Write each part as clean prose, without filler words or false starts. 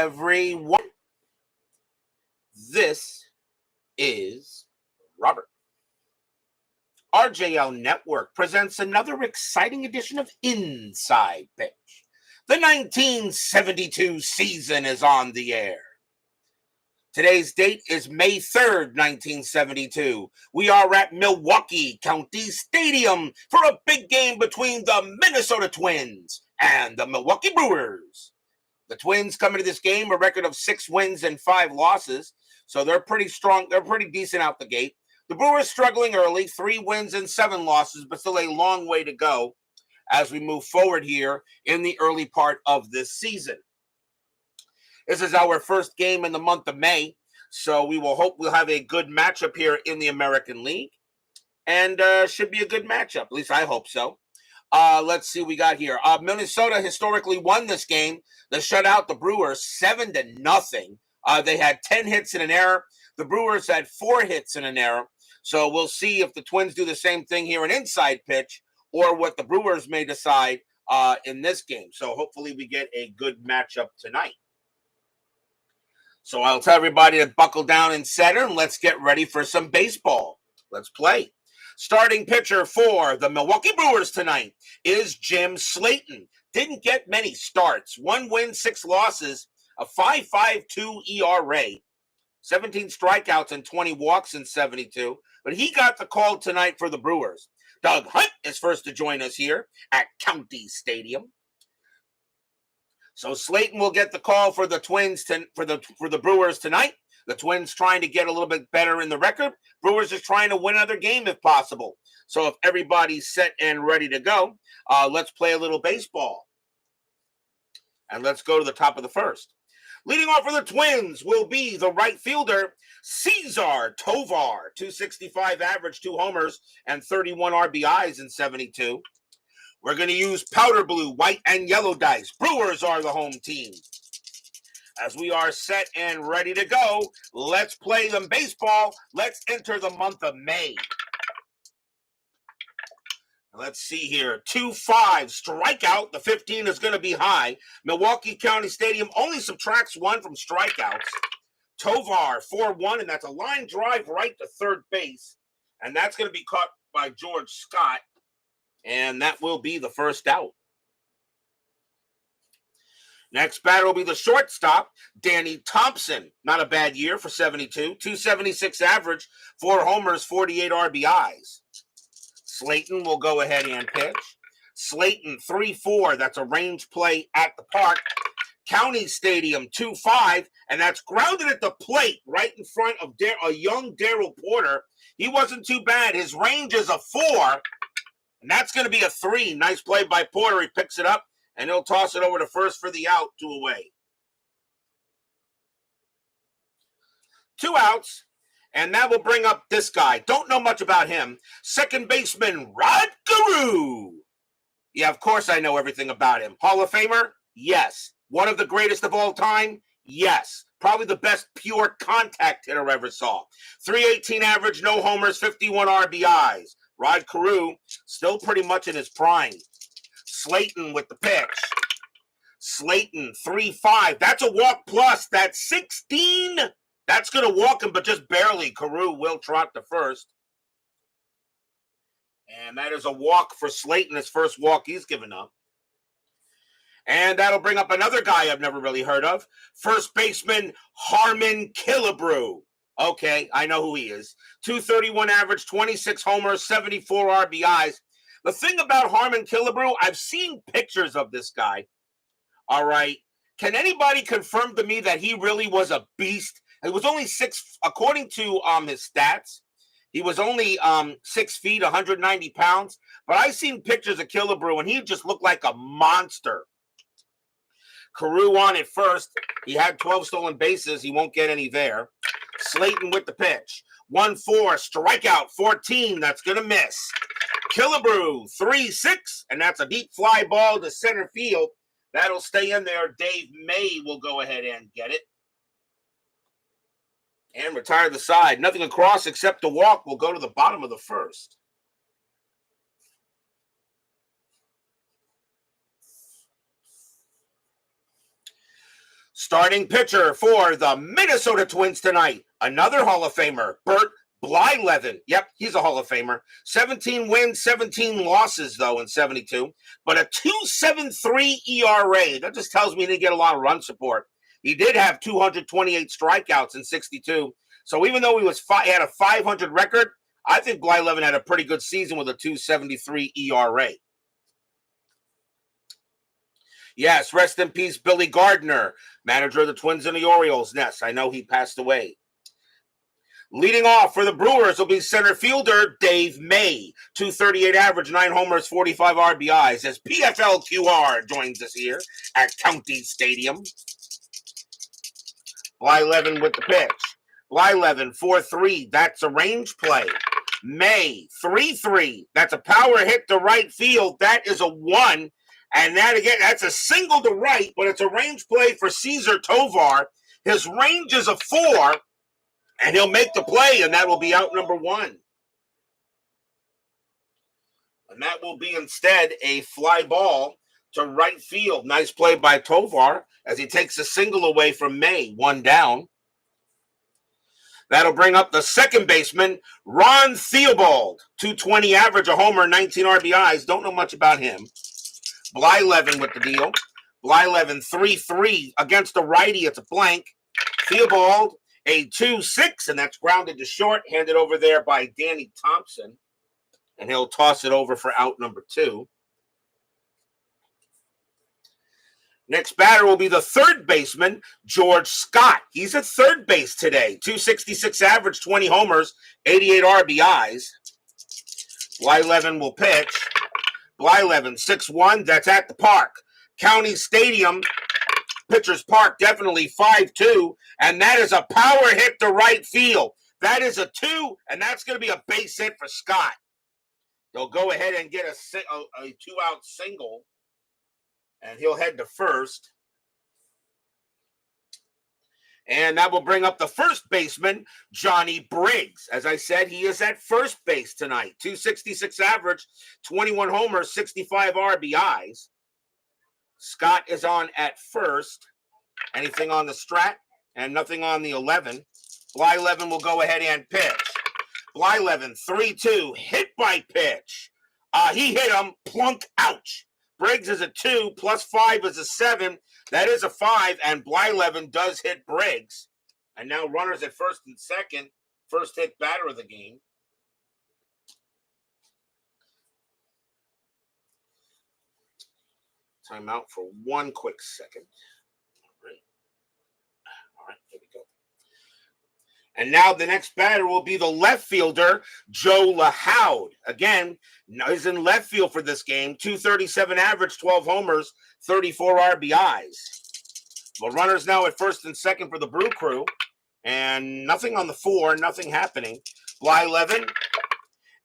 everyone. This is Robert. RJL Network presents another exciting edition of Inside Pitch. The 1972 season is on the air. Today's date is May 3rd, 1972. We are at Milwaukee County Stadium for a big game between the Minnesota Twins and the Milwaukee Brewers. The Twins come into this game a record of 6 wins and 5 losses, so they're pretty strong. They're pretty decent out the gate. The Brewers struggling early, 3 wins and 7 losses, but still a long way to go as we move forward here in the early part of this season. This is our first game in the month of May, so we'll have a good matchup here in the American League, and should be a good matchup. At least I hope so. Let's see what we got here. Minnesota historically won this game. They shut out the Brewers 7-0. They had 10 hits and an error. The Brewers had 4 hits and an error. So we'll see if the Twins do the same thing here in Inside Pitch or what the Brewers may decide in this game. So hopefully we get a good matchup tonight. So I'll tell everybody to buckle down in center and let's get ready for some baseball. Let's play. Starting pitcher for the Milwaukee Brewers tonight is Jim Slaton. Didn't get many starts. 1 win, 6 losses, a 5.52 ERA, 17 strikeouts and 20 walks in 72. But he got the call tonight for the Brewers. Doug Hunt is first to join us here at County Stadium. So Slaton will get the call for the Twins for the Brewers tonight. The Twins trying to get a little bit better in the record. Brewers is trying to win another game if possible. So if everybody's set and ready to go, let's play a little baseball. And let's go to the top of the first. Leading off for the Twins will be the right fielder, Cesar Tovar. 265 average, 2 homers, and 31 RBIs in 72. We're going to use powder blue, white, and yellow dice. Brewers are the home team. As we are set and ready to go, let's play them baseball. Let's enter the month of May. Let's see here. 2-5 strikeout. The 15 is going to be high. Milwaukee County Stadium only subtracts 1 from strikeouts. Tovar 4-1, and that's a line drive right to third base. And that's going to be caught by George Scott. And that will be the first out. Next batter will be the shortstop, Danny Thompson. Not a bad year for 72. 276 average, 4 homers, 48 RBIs. Slaton will go ahead and pitch. Slaton 3-4. That's a range play at the park. County Stadium 2-5. And that's grounded at the plate right in front of a young Darrell Porter. He wasn't too bad. His range is a 4. And that's going to be a 3. Nice play by Porter. He picks it up, and he'll toss it over to first for the out, 2 away. 2 outs, and that will bring up this guy. Don't know much about him. Second baseman, Rod Carew. Yeah, of course I know everything about him. Hall of Famer? Yes. One of the greatest of all time? Yes. Probably the best pure contact hitter I ever saw. 318 average, no homers, 51 RBIs. Rod Carew, still pretty much in his prime. Slaton with the pitch. Slaton, 3-5. That's a walk plus. That's 16. That's going to walk him, but just barely. Carew will trot to first. And that is a walk for Slaton, his first walk he's given up. And that'll bring up another guy I've never really heard of. First baseman, Harmon Killebrew. Okay, I know who he is. 231 average, 26 homers, 74 RBIs. The thing about Harmon Killebrew, I've seen pictures of this guy. All right. Can anybody confirm to me that he really was a beast? It was only 6, according to his stats, he was only 6 feet, 190 pounds. But I've seen pictures of Killebrew, and he just looked like a monster. Carew on at first. He had 12 stolen bases. He won't get any there. Slaton with the pitch. 1-4, strikeout, 14. That's going to miss. Killebrew, 3-6, and that's a deep fly ball to center field. That'll stay in there. Dave May will go ahead and get it. And retire the side. Nothing across except the walk will go to the bottom of the first. Starting pitcher for the Minnesota Twins tonight, another Hall of Famer, Bert Blyleven. Yep, he's a Hall of Famer. 17 wins, 17 losses, though, in 72. But a 2.73 ERA. That just tells me he didn't get a lot of run support. He did have 228 strikeouts in 62. So even though he had a 500 record, I think Blyleven had a pretty good season with a 2.73 ERA. Yes, rest in peace, Billy Gardner, manager of the Twins and the Orioles. Yes, I know he passed away. Leading off for the Brewers will be center fielder Dave May. 238 average, 9 homers, 45 RBIs as PFL QR joins us here at County Stadium. Blyleven with the pitch. Blyleven 4-3. That's a range play. May 3-3. That's a power hit to right field. That is a 1. And that again, that's a single to right, but it's a range play for Cesar Tovar. His range is a 4, and he'll make the play, and that will be out number 1. And that will be instead a fly ball to right field. Nice play by Tovar as he takes a single away from May, 1 down. That'll bring up the second baseman, Ron Theobald. 220 average, a homer, 19 RBIs. Don't know much about him. Blyleven with the deal. Blyleven 3-3 against the righty. It's a blank. Theobald a 2-6, and that's grounded to short. Handed over there by Danny Thompson. And he'll toss it over for out number 2. Next batter will be the third baseman, George Scott. He's at third base today. 266 average, 20 homers, 88 RBIs. Blyleven will pitch. Blyleven, 6-1. That's at the park. County Stadium, Pitchers Park, definitely 5-2. And that is a power hit to right field. That is a 2, and that's going to be a base hit for Scott. They'll go ahead and get a 2-out single. And he'll head to first. And that will bring up the first baseman, Johnny Briggs. As I said, he is at first base tonight. 266 average, 21 homers, 65 RBIs. Scott is on at first. Anything on the strat? And nothing on the 11. Blyleven will go ahead and pitch. Blyleven, 3-2, hit by pitch. He hit him, plunk, ouch. Briggs is a 2, plus 5 is a 7. That is a 5, and Blyleven does hit Briggs. And now runners at first and second. First hit batter of the game. Time out for one quick second. All right, here we go. And now the next batter will be the left fielder, Joe LaHoud. Again, he's in left field for this game. 237 average, 12 homers, 34 RBIs. Well, runners now at first and second for the Brew Crew. And nothing on the 4, nothing happening. Blyleven,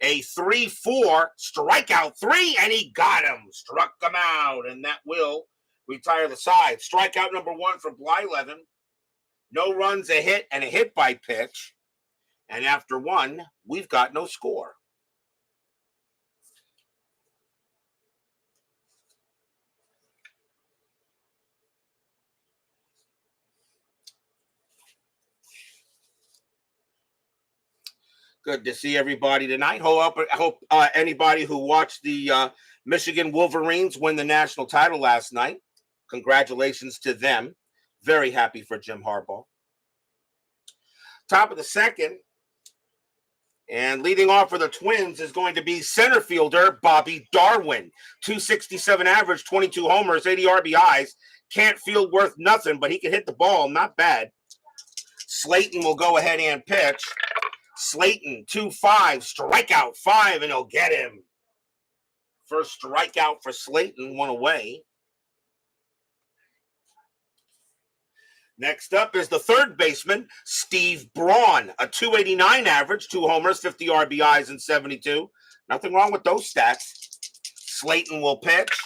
a 3-4, strikeout 3, and he got him. Struck him out, and that will retire the side. Strikeout number 1 for Blyleven. No runs, a hit, and a hit by pitch. And after 1, we've got no score. Good to see everybody tonight. I hope anybody who watched the Michigan Wolverines win the national title last night, congratulations to them. Very happy for Jim Harbaugh. Top of the second. And leading off for the Twins is going to be center fielder Bobby Darwin. 267 average, 22 homers, 80 RBIs. Can't field worth nothing, but he can hit the ball. Not bad. Slaton will go ahead and pitch. Slaton, 2-5, strikeout 5, and he'll get him. First strikeout for Slaton, 1 away. Next up is the third baseman, Steve Braun, a 289 average, 2 homers, 50 RBIs, and 72. Nothing wrong with those stats. Slaton will pitch.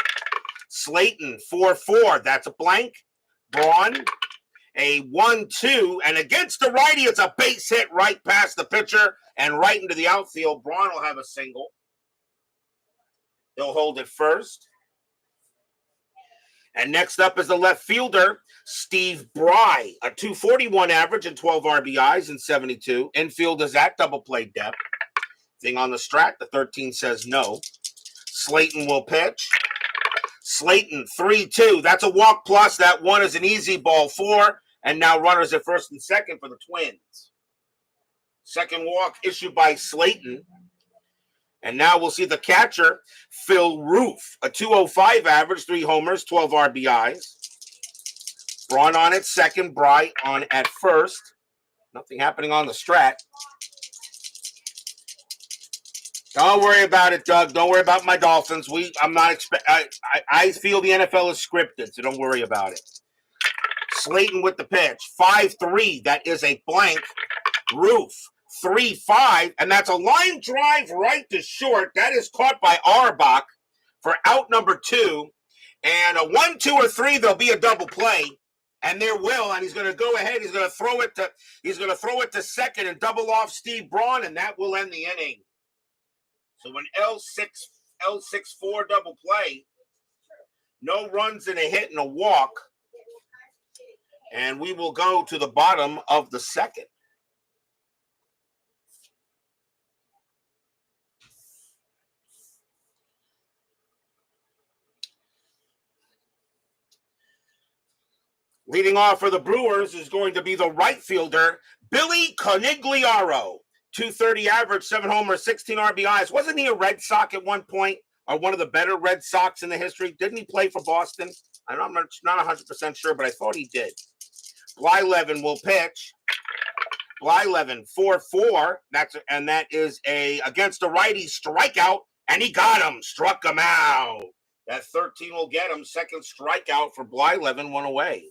Slaton, 4-4, that's a blank. Braun, a 1-2, and against the righty, it's a base hit right past the pitcher and right into the outfield. Braun will have a single. He'll hold it first. And next up is the left fielder, Steve Bry, a 241 average and 12 RBIs in 72. Infield is at double play depth. Thing on the strat, the 13 says no. Slaton will pitch. Slaton, 3-2. That's a walk plus. That one is an easy ball 4. And now runners at first and second for the Twins. Second walk issued by Slaton. And now we'll see the catcher, Phil Roof, a 205 average, 3 homers, 12 RBIs. Braun on at second, Bry on at first. Nothing happening on the strat. Don't worry about it, Doug. Don't worry about my Dolphins. I feel the NFL is scripted, so don't worry about it. Slaton with the pitch. 5-3. That is a blank. Roof. 3-5. And that's a line drive right to short. That is caught by Auerbach for out number 2. And a 1, 2, or 3, there'll be a double play. And there will. And he's going to go ahead. He's going to throw it to second and double off Steve Braun, and that will end the inning. So an L6-4 double play, no runs and a hit and a walk, and we will go to the bottom of the second. Leading off for the Brewers is going to be the right fielder, Billy Conigliaro. 230 average, 7 homers, 16 RBIs. Wasn't he a Red Sox at one point, or one of the better Red Sox in the history? Didn't he play for Boston? I'm not 100% sure, but I thought he did. Blyleven will pitch. Blyleven, 4-4. That is against a righty strikeout, and he got him, struck him out. That 13 will get him. Second strikeout for Blyleven, 1 away.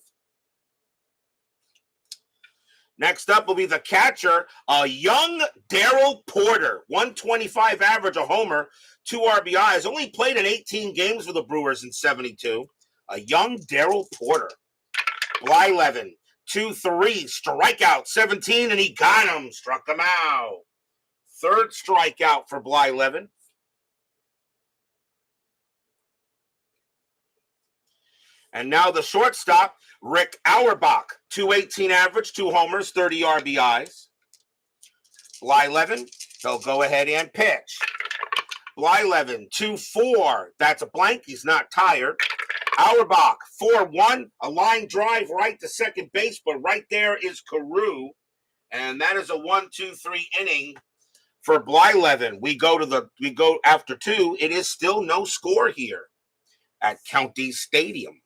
Next up will be the catcher, a young Darrell Porter, 125 average, a homer, 2 RBIs. Only played in 18 games for the Brewers in 72. A young Darrell Porter. Blyleven, 2-3, strikeout, 17, and he got him, struck him out. Third strikeout for Blyleven. And now the shortstop, Rick Auerbach, 218 average, 2 homers, 30 RBIs. Blyleven, they'll go ahead and pitch. Blyleven, 2-4. That's a blank. He's not tired. Auerbach, 4-1. A line drive right to second base, but right there is Carew. And that is a 1-2-3 inning for Blyleven. We go after 2. It is still no score here at County Stadium.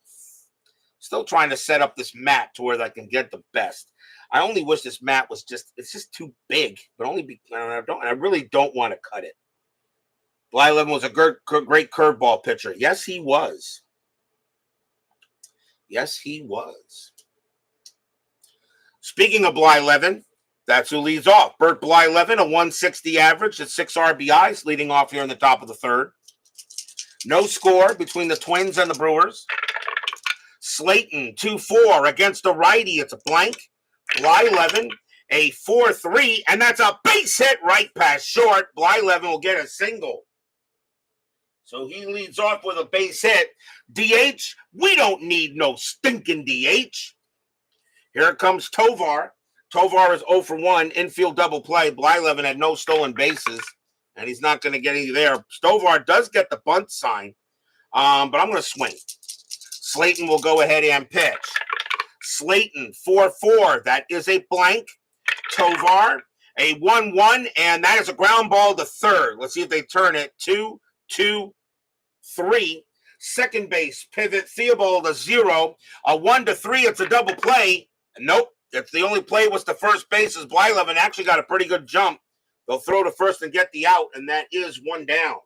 Still trying to set up this mat to where I can get the best. I only wish this mat was it's just too big, but I really don't want to cut it. Blyleven was a great curveball pitcher. Yes, he was. Yes, he was. Speaking of Blyleven, that's who leads off. Bert Blyleven, a 160 average at 6 RBIs, leading off here in the top of the third. No score between the Twins and the Brewers. Slaton, 2-4 against the righty. It's a blank. Blyleven, a 4-3, and that's a base hit right past short. Blyleven will get a single. So he leads off with a base hit. DH, we don't need no stinking DH. Here comes Tovar. Tovar is 0-for-1, infield double play. Blyleven had no stolen bases, and he's not going to get any there. Tovar does get the bunt sign, but I'm going to swing. Slaton will go ahead and pitch. Slaton, 4-4. That is a blank. Tovar, a 1-1, and that is a ground ball to third. Let's see if they turn it. 2-2-3. Second base, pivot, Theobald, a 0. A 1-3, it's a double play. Nope. It's the only play was to first base as Blyleven actually got a pretty good jump. They'll throw to first and get the out, and that is 1 down.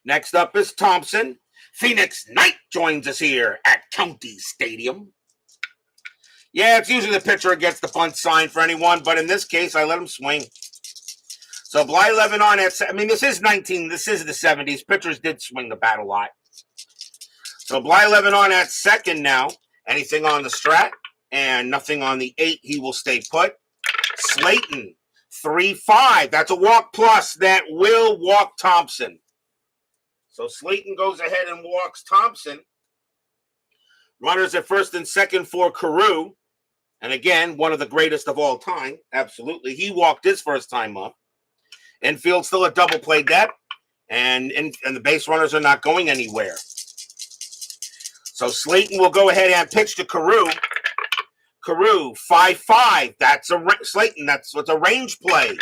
Next up is Thompson. Phoenix Knight joins us here at County Stadium. Yeah, it's usually the pitcher who gets the bunt sign for anyone, but in this case, I let him swing. So Blyleven on at, this is the 70s. Pitchers did swing the bat a lot. So Blyleven on at second now. Anything on the strat? And nothing on the 8. He will stay put. Slaton, 3-5. That's a walk plus. That will walk Thompson. So Slaton goes ahead and walks Thompson. Runners at first and second for Carew. And again, one of the greatest of all time. Absolutely. He walked his first time up. Infield still a double play depth. And the base runners are not going anywhere. So Slaton will go ahead and pitch to Carew. Carew, 5-5. That's a Slaton. That's what's a range play.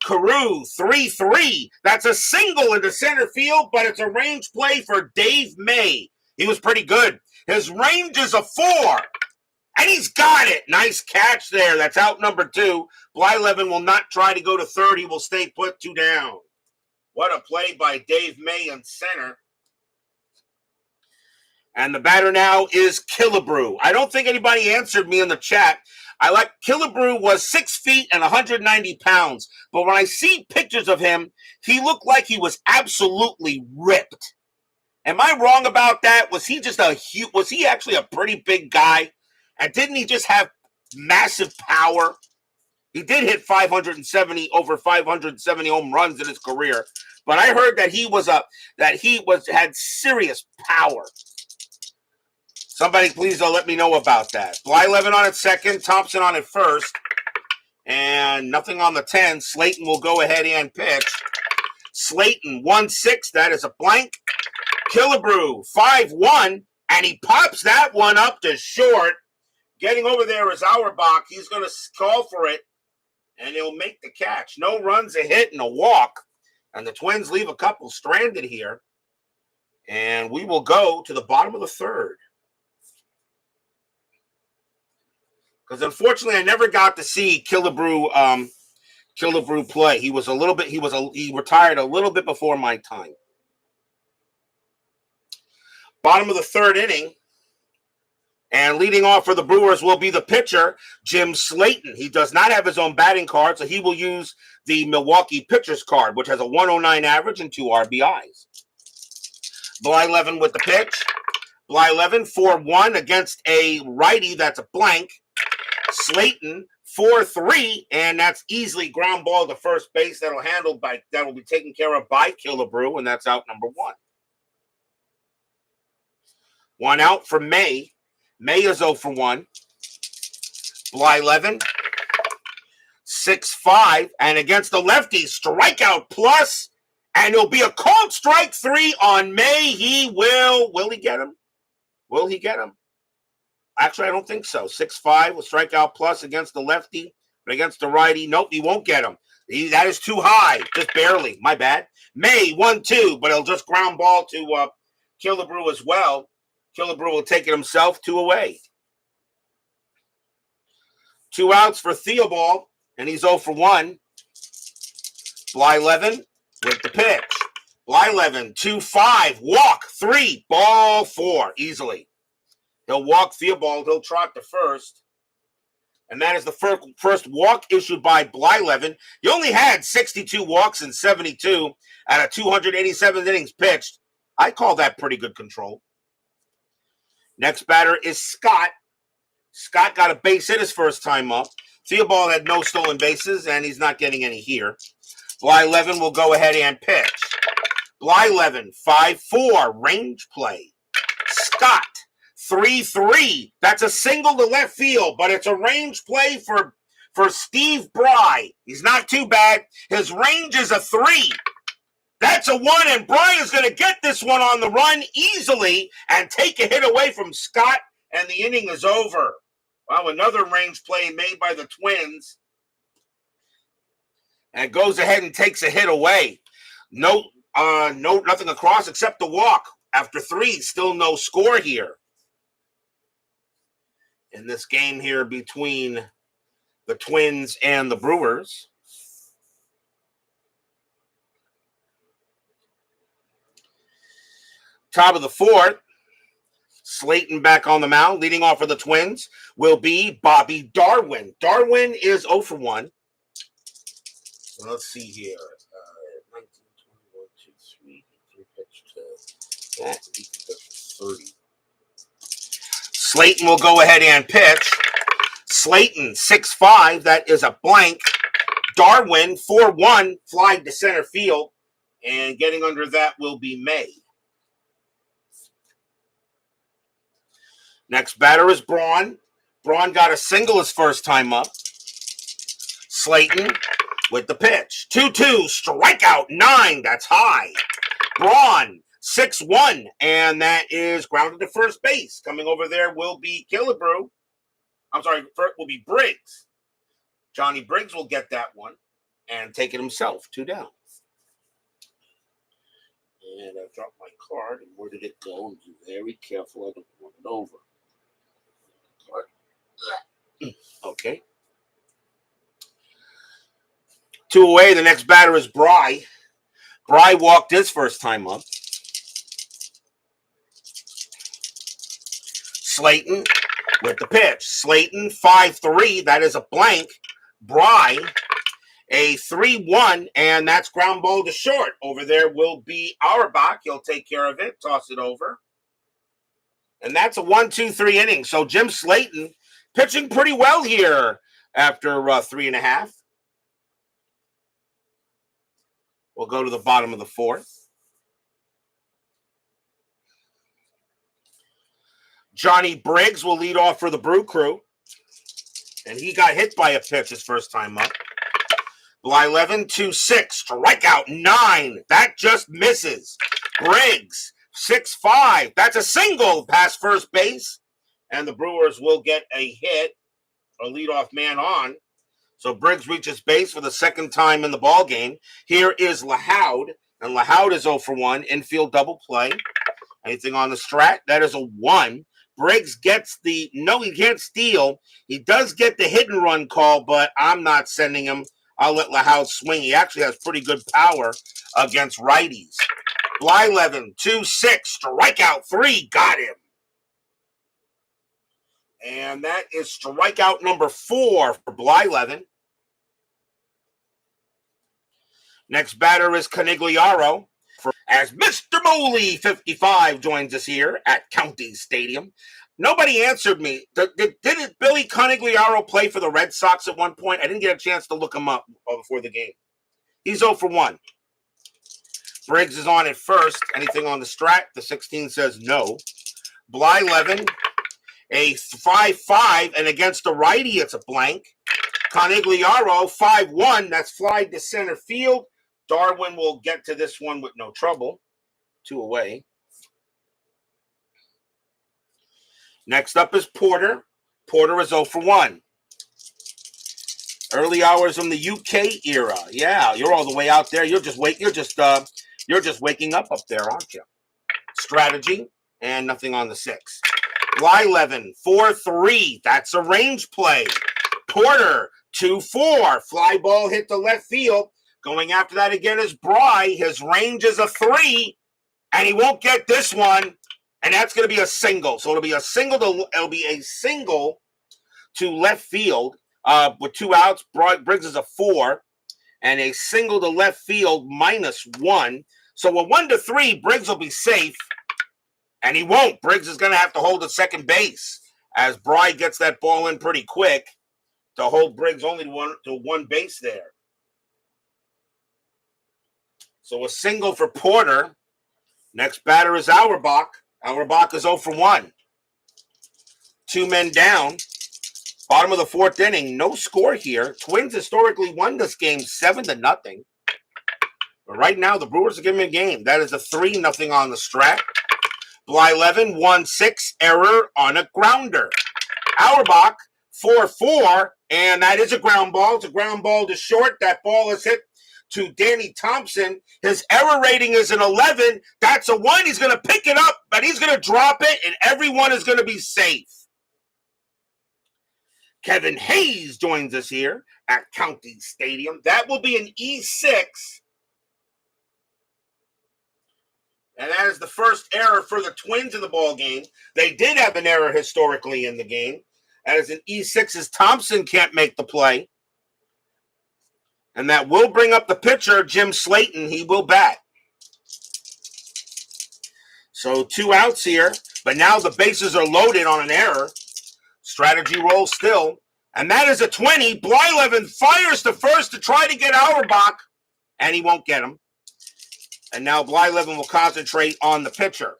Carew, 3-3. That's a single into center field, but it's a range play for Dave May. He was pretty good. His range is a 4. And he's got it. Nice catch there. That's out number 2. Blyleven will not try to go to third. He will stay put 2 down. What a play by Dave May in center. And the batter now is Killebrew. I don't think anybody answered me in the chat. Killebrew was 6 feet and 190 pounds. But when I see pictures of him, he looked like he was absolutely ripped. Am I wrong about that? Was he actually a pretty big guy? And didn't he just have massive power? He did hit over 570 home runs in his career. But I heard that he had serious power. Somebody please let me know about that. Blyleven on at second, Thompson on at first. And nothing on the 10. Slaton will go ahead and pitch. Slaton, 1-6. That is a blank. Killebrew, 5-1. And he pops that one up to short. Getting over there is Auerbach. He's going to call for it, and he'll make the catch. No runs, a hit, and a walk. And the Twins leave a couple stranded here. And we will go to the bottom of the third. Because unfortunately, I never got to see Killebrew play. He retired a little bit before my time. Bottom of the third inning. And leading off for the Brewers will be the pitcher, Jim Slaton. He does not have his own batting card, so he will use the Milwaukee pitcher's card, which has a 109 average and 2 RBIs. Blyleven with the pitch. Blyleven, 4-1 against a righty. That's a blank. Slaton, 4-3, and that's easily ground ball to first base. That will be taken care of by Killebrew, and that's out number 1. 1 out for May. May is 0 for 1. Blyleven, 6-5. And against the lefty, strikeout plus. And it'll be a called strike 3 on May. He will. Will he get him? Will he get him? Actually, I don't think so. 6-5 with strikeout plus against the lefty. But against the righty, nope, he won't get him. That is too high. Just barely. My bad. May, 1-2. But he'll just ground ball to Killebrew as well. Killebrew will take it himself, 2 away. 2 outs for Theobald, and he's 0 for 1. Blyleven with the pitch. Blyleven, 2-5, walk, 3, ball 4, easily. He'll walk Theobald, he'll trot to first. And that is the first walk issued by Blyleven. He only had 62 walks in 72 out of 287 innings pitched. I call that pretty good control. Next batter is Scott. Scott got a base hit his first time up. Theobald had no stolen bases, and he's not getting any here. Blyleven will go ahead and pitch. Blyleven, 5-4, range play. Scott, 3-3. That's a single to left field, but it's a range play for Steve Bry. He's not too bad. His range is a 3. That's a 1, and Brian is going to get this one on the run easily and take a hit away from Scott, and the inning is over. Wow, another range play made by the Twins. And goes ahead and takes a hit away. Nothing across except the walk. After 3, still no score here. In this game here between the Twins and the Brewers. Top of the 4th, Slaton back on the mound. Leading off for the Twins will be Bobby Darwin. Darwin is 0 for 1. So let's see here. 19, 21, 2, 3, pitch to that. 30. Slaton will go ahead and pitch. Slaton, 6-5. That is a blank. Darwin, 4-1, fly to center field. And getting under that will be May. Next batter is Braun. Braun got a single his first time up. Slaton with the pitch. 2-2, strikeout 9. That's high. Braun, 6-1, and that is grounded to first base. Coming over there will be Killebrew. Will be Briggs. Johnny Briggs will get that one and take it himself. 2 down. And I dropped my card, and where did it go? And be very careful. I don't want it over. Okay. 2 away. The next batter is Bry. Bry walked his first time up. Slaton with the pitch. Slaton, 5-3. That is a blank. Bry, a 3-1, and that's ground ball to short. Over there will be Auerbach. He'll take care of it. Toss it over. And that's a 1-2-3 inning. So Jim Slaton pitching pretty well here after 3.5. We'll go to the bottom of the 4th. Johnny Briggs will lead off for the Brew Crew. And he got hit by a pitch his first time up. Blyleven, 2-6, strikeout 9. That just misses. Briggs, 6-5. That's a single past first base. And the Brewers will get a hit, a leadoff man on. So Briggs reaches base for the second time in the ball game. Here is Lahoud, and Lahoud is 0 for 1. Infield double play. Anything on the strat? That is a 1. Briggs gets he can't steal. He does get the hit and run call, but I'm not sending him. I'll let Lahoud swing. He actually has pretty good power against righties. Blyleven, 2-6, strikeout 3, got him. And that is strikeout number 4 for Blyleven. Next batter is Canigliaro. As Mr. Moley, 55, joins us here at County Stadium. Nobody answered me. Didn't Billy Canigliaro play for the Red Sox at one point? I didn't get a chance to look him up before the game. He's 0 for 1. Briggs is on at first. Anything on the strat? The 16 says no. Blyleven, a 5-5, and against the righty, it's a blank. Canigliaro, 5-1. That's flied to center field. Darwin will get to this one with no trouble. 2 away. Next up is Porter. Porter is 0 for 1. Early hours from the UK era. Yeah, you're all the way out there. You're just waking up there, aren't you? Strategy and nothing on the 6. Blyleven, 4-3. That's a range play. Porter, 2-4. Fly ball hit to left field. Going after that again is Bry. His range is a 3, and he won't get this one, and that's going to be a single. So it'll be a single to left field with 2 outs. Briggs is a 4, and a single to left field -1. So a 1-3, Briggs will be safe, and he won't. Briggs is going to have to hold at second base as Bry gets that ball in pretty quick to hold Briggs only to one base there. So a single for Porter. Next batter is Auerbach. Auerbach is 0 for 1. 2 men down. Bottom of the 4th inning. No score here. Twins historically won this game 7-0. But right now, the Brewers are giving a game. That is a 3-0 on the strat. Blyleven, 1-6. Error on a grounder. Auerbach, 4-4. And that is a ground ball. It's a ground ball to short. That ball is hit to Danny Thompson. His error rating is an 11. That's a 1. He's going to pick it up, but he's going to drop it, and everyone is going to be safe. Kevin Hayes joins us here at County Stadium. That will be an E6. And that is the first error for the Twins in the ball game. They did have an error historically in the game. That is an E6 as Thompson can't make the play. And that will bring up the pitcher, Jim Slaton. He will bat. So 2 outs here, but now the bases are loaded on an error. Strategy roll still. And that is a 20. Blyleven fires to first to try to get Auerbach, and he won't get him. And now Blyleven will concentrate on the pitcher.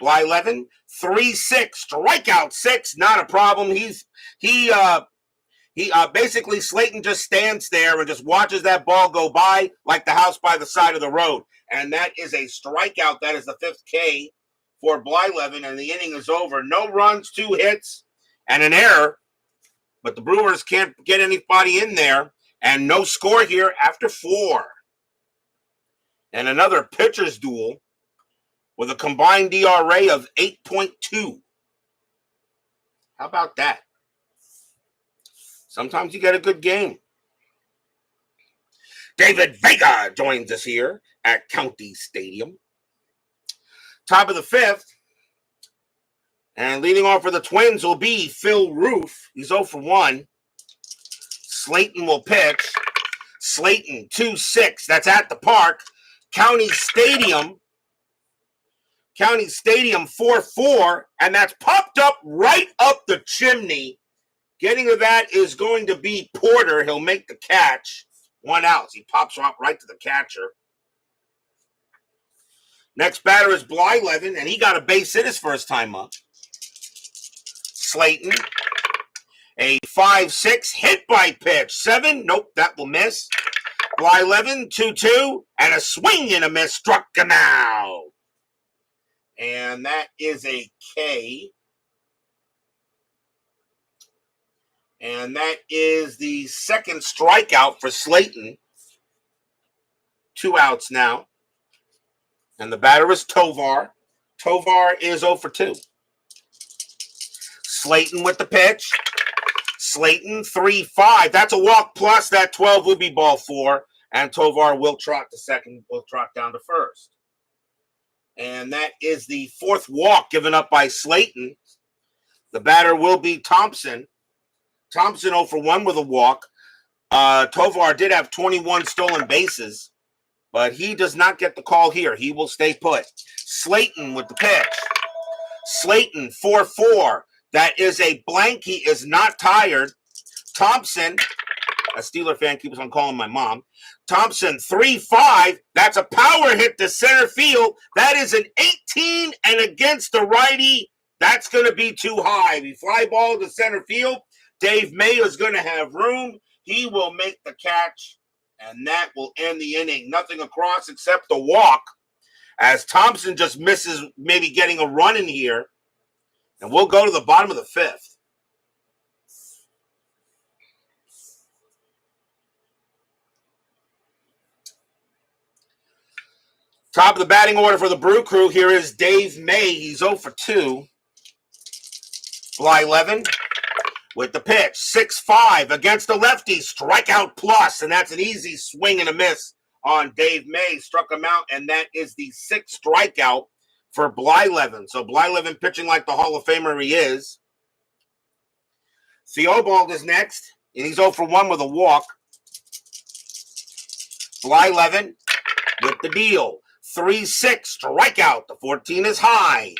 Blyleven, 3-6, strikeout 6, not a problem. He basically Slaton just stands there and just watches that ball go by like the house by the side of the road. And that is a strikeout. That is the 5th K for Blyleven, and the inning is over. No runs, 2 hits, and an error. But the Brewers can't get anybody in there, and no score here after 4. And another pitcher's duel with a combined ERA of 8.2. How about that? Sometimes you get a good game. David Vega joins us here at County Stadium. Top of the 5th. And leading off for the Twins will be Phil Roof. He's 0 for 1. Slaton will pitch. Slaton, 2-6. That's at the park. County Stadium, 4-4. And that's popped up right up the chimney. Getting to that is going to be Porter. He'll make the catch. 1 out. He pops up right to the catcher. Next batter is Blyleven, and he got a base hit his first time up. Slaton, a 5-6 hit by pitch. 7, nope, that will miss. Blyleven, 2-2, and a swing and a miss struck him out. And that is a K. And that is the 2nd strikeout for Slaton. 2 outs now. And the batter is Tovar. Tovar is 0 for 2. Slaton with the pitch. Slaton, 3-5. That's a walk plus. That 12 would be ball 4. And Tovar will trot to second, will trot down to first. And that is the 4th walk given up by Slaton. The batter will be Thompson. Thompson 0 for 1 with a walk. Tovar did have 21 stolen bases, but he does not get the call here. He will stay put. Slaton with the pitch. Slaton, 4-4. That is a blank. He is not tired. Thompson, a Steeler fan keeps on calling my mom. Thompson, 3-5. That's a power hit to center field. That is an 18, and against the righty, that's going to be too high. We fly ball to center field. Dave May is going to have room. He will make the catch, and that will end the inning. Nothing across except the walk, as Thompson just misses maybe getting a run in here. And we'll go to the bottom of the 5th. Top of the batting order for the Brew Crew, here is Dave May. He's 0 for 2. Blyleven with the pitch. 6-5 against the lefty. Strikeout plus, and that's an easy swing and a miss on Dave May. Struck him out, and that is the 6th strikeout for Blyleven. So Blyleven pitching like the Hall of Famer he is. Theobald is next, and he's 0 for 1 with a walk. Blyleven with the deal. 3-6, strikeout. The 14 is high.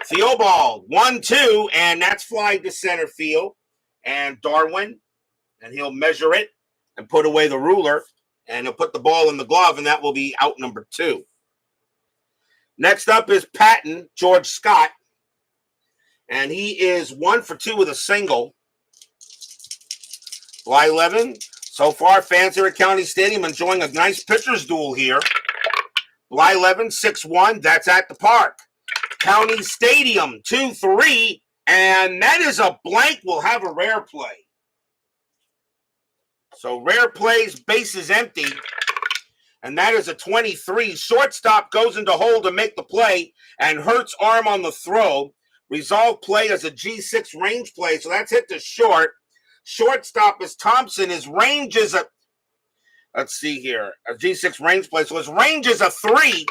Theobald, 1-2, and that's flying to center field. And Darwin, and he'll measure it and put away the ruler, and he'll put the ball in the glove, and that will be out number 2. Next up is Patton, George Scott, and he is 1 for 2 with a single. Blyleven, so far, fans here at County Stadium enjoying a nice pitcher's duel here. Blyleven, 6-1, that's at the park. County Stadium, 2-3, and that is a blank. We'll have a rare play. So rare plays, base is empty. And that is a 23. Shortstop goes into hold to make the play and Hurt's arm on the throw. Resolve play as a G6 range play. So that's hit to short. Shortstop is Thompson. His range is a, let's see here, a G6 range play. So his range is a 3,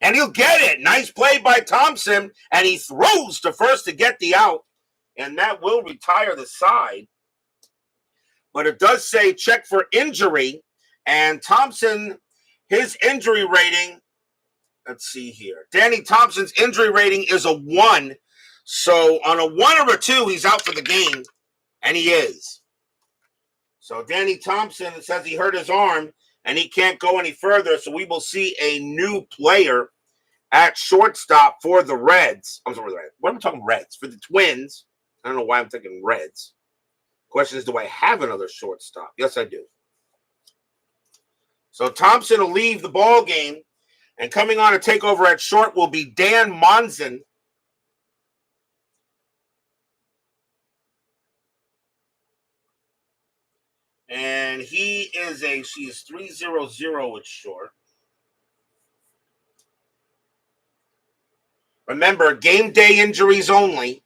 and he'll get it. Nice play by Thompson, and he throws to first to get the out, and that will retire the side. But it does say check for injury, and Thompson, his injury rating, let's see here. Danny Thompson's injury rating is a 1. So on a 1 or a 2, he's out for the game, and he is. So Danny Thompson, it says he hurt his arm, and he can't go any further, so we will see a new player at shortstop for the Reds. I'm sorry, what am I talking Reds? For the Twins. I don't know why I'm thinking Reds. Question is, do I have another shortstop? Yes, I do. So Thompson will leave the ball game, and coming on to take over at short will be Dan Monson. And she is 3-0-0 at short. Remember, game day injuries only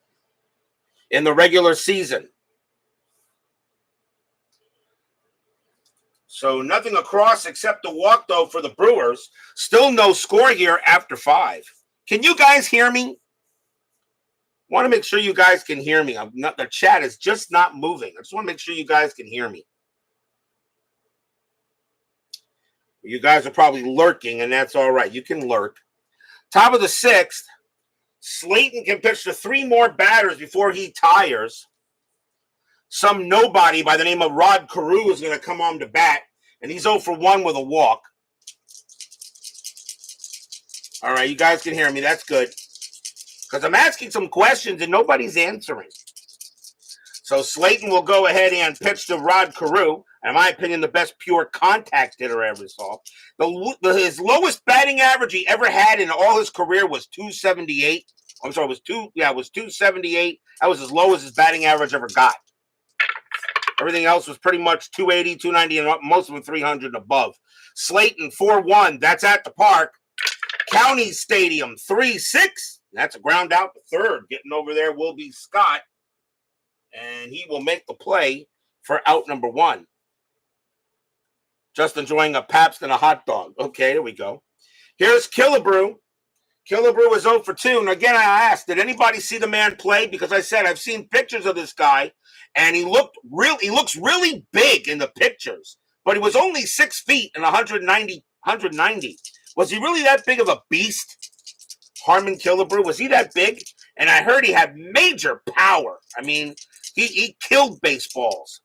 in the regular season. So nothing across except the walk, though, for the Brewers. Still no score here after 5. Can you guys hear me? Want to make sure you guys can hear me. The chat is just not moving. I just want to make sure you guys can hear me. You guys are probably lurking, and that's all right. You can lurk. Top of the 6th, Slaton can pitch to 3 more batters before he tires. Some nobody by the name of Rod Carew is going to come on to bat, and he's 0 for 1 with a walk. All right, you guys can hear me. That's good. Because I'm asking some questions, and nobody's answering. So Slaton will go ahead and pitch to Rod Carew. In my opinion, the best pure contact hitter I ever saw. His lowest batting average he ever had in all his career was 278. I'm sorry, it was 278. That was as low as his batting average ever got. Everything else was pretty much 280, 290, and most of them 300 and above. Slaton, 4-1. That's at the park. County Stadium, 3-6. That's a ground out to third. Getting over there will be Scott. And he will make the play for out number 1. Just enjoying a Pabst and a hot dog. Okay, there we go. Here's Killebrew. Killebrew is 0 for 2. And again, I asked, did anybody see the man play? Because I said I've seen pictures of this guy, and he looks really big in the pictures. But he was only 6 feet and 190. Was he really that big of a beast? Harmon Killebrew, was he that big? And I heard he had major power. I mean, he killed baseballs.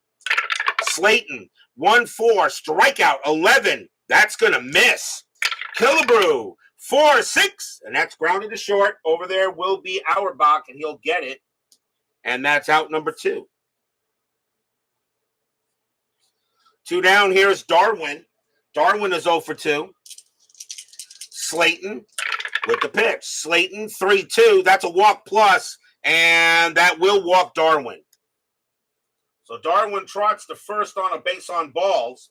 Slaton, 1-4, strikeout 11. That's going to miss. Killebrew, 4-6, and that's grounded to short. Over there will be Auerbach, and he'll get it. And that's out number 2. 2 down, here's Darwin. Darwin is 0 for 2. Slaton with the pitch. Slaton, 3-2. That's a walk plus, and that will walk Darwin. So Darwin trots the first on a base on balls.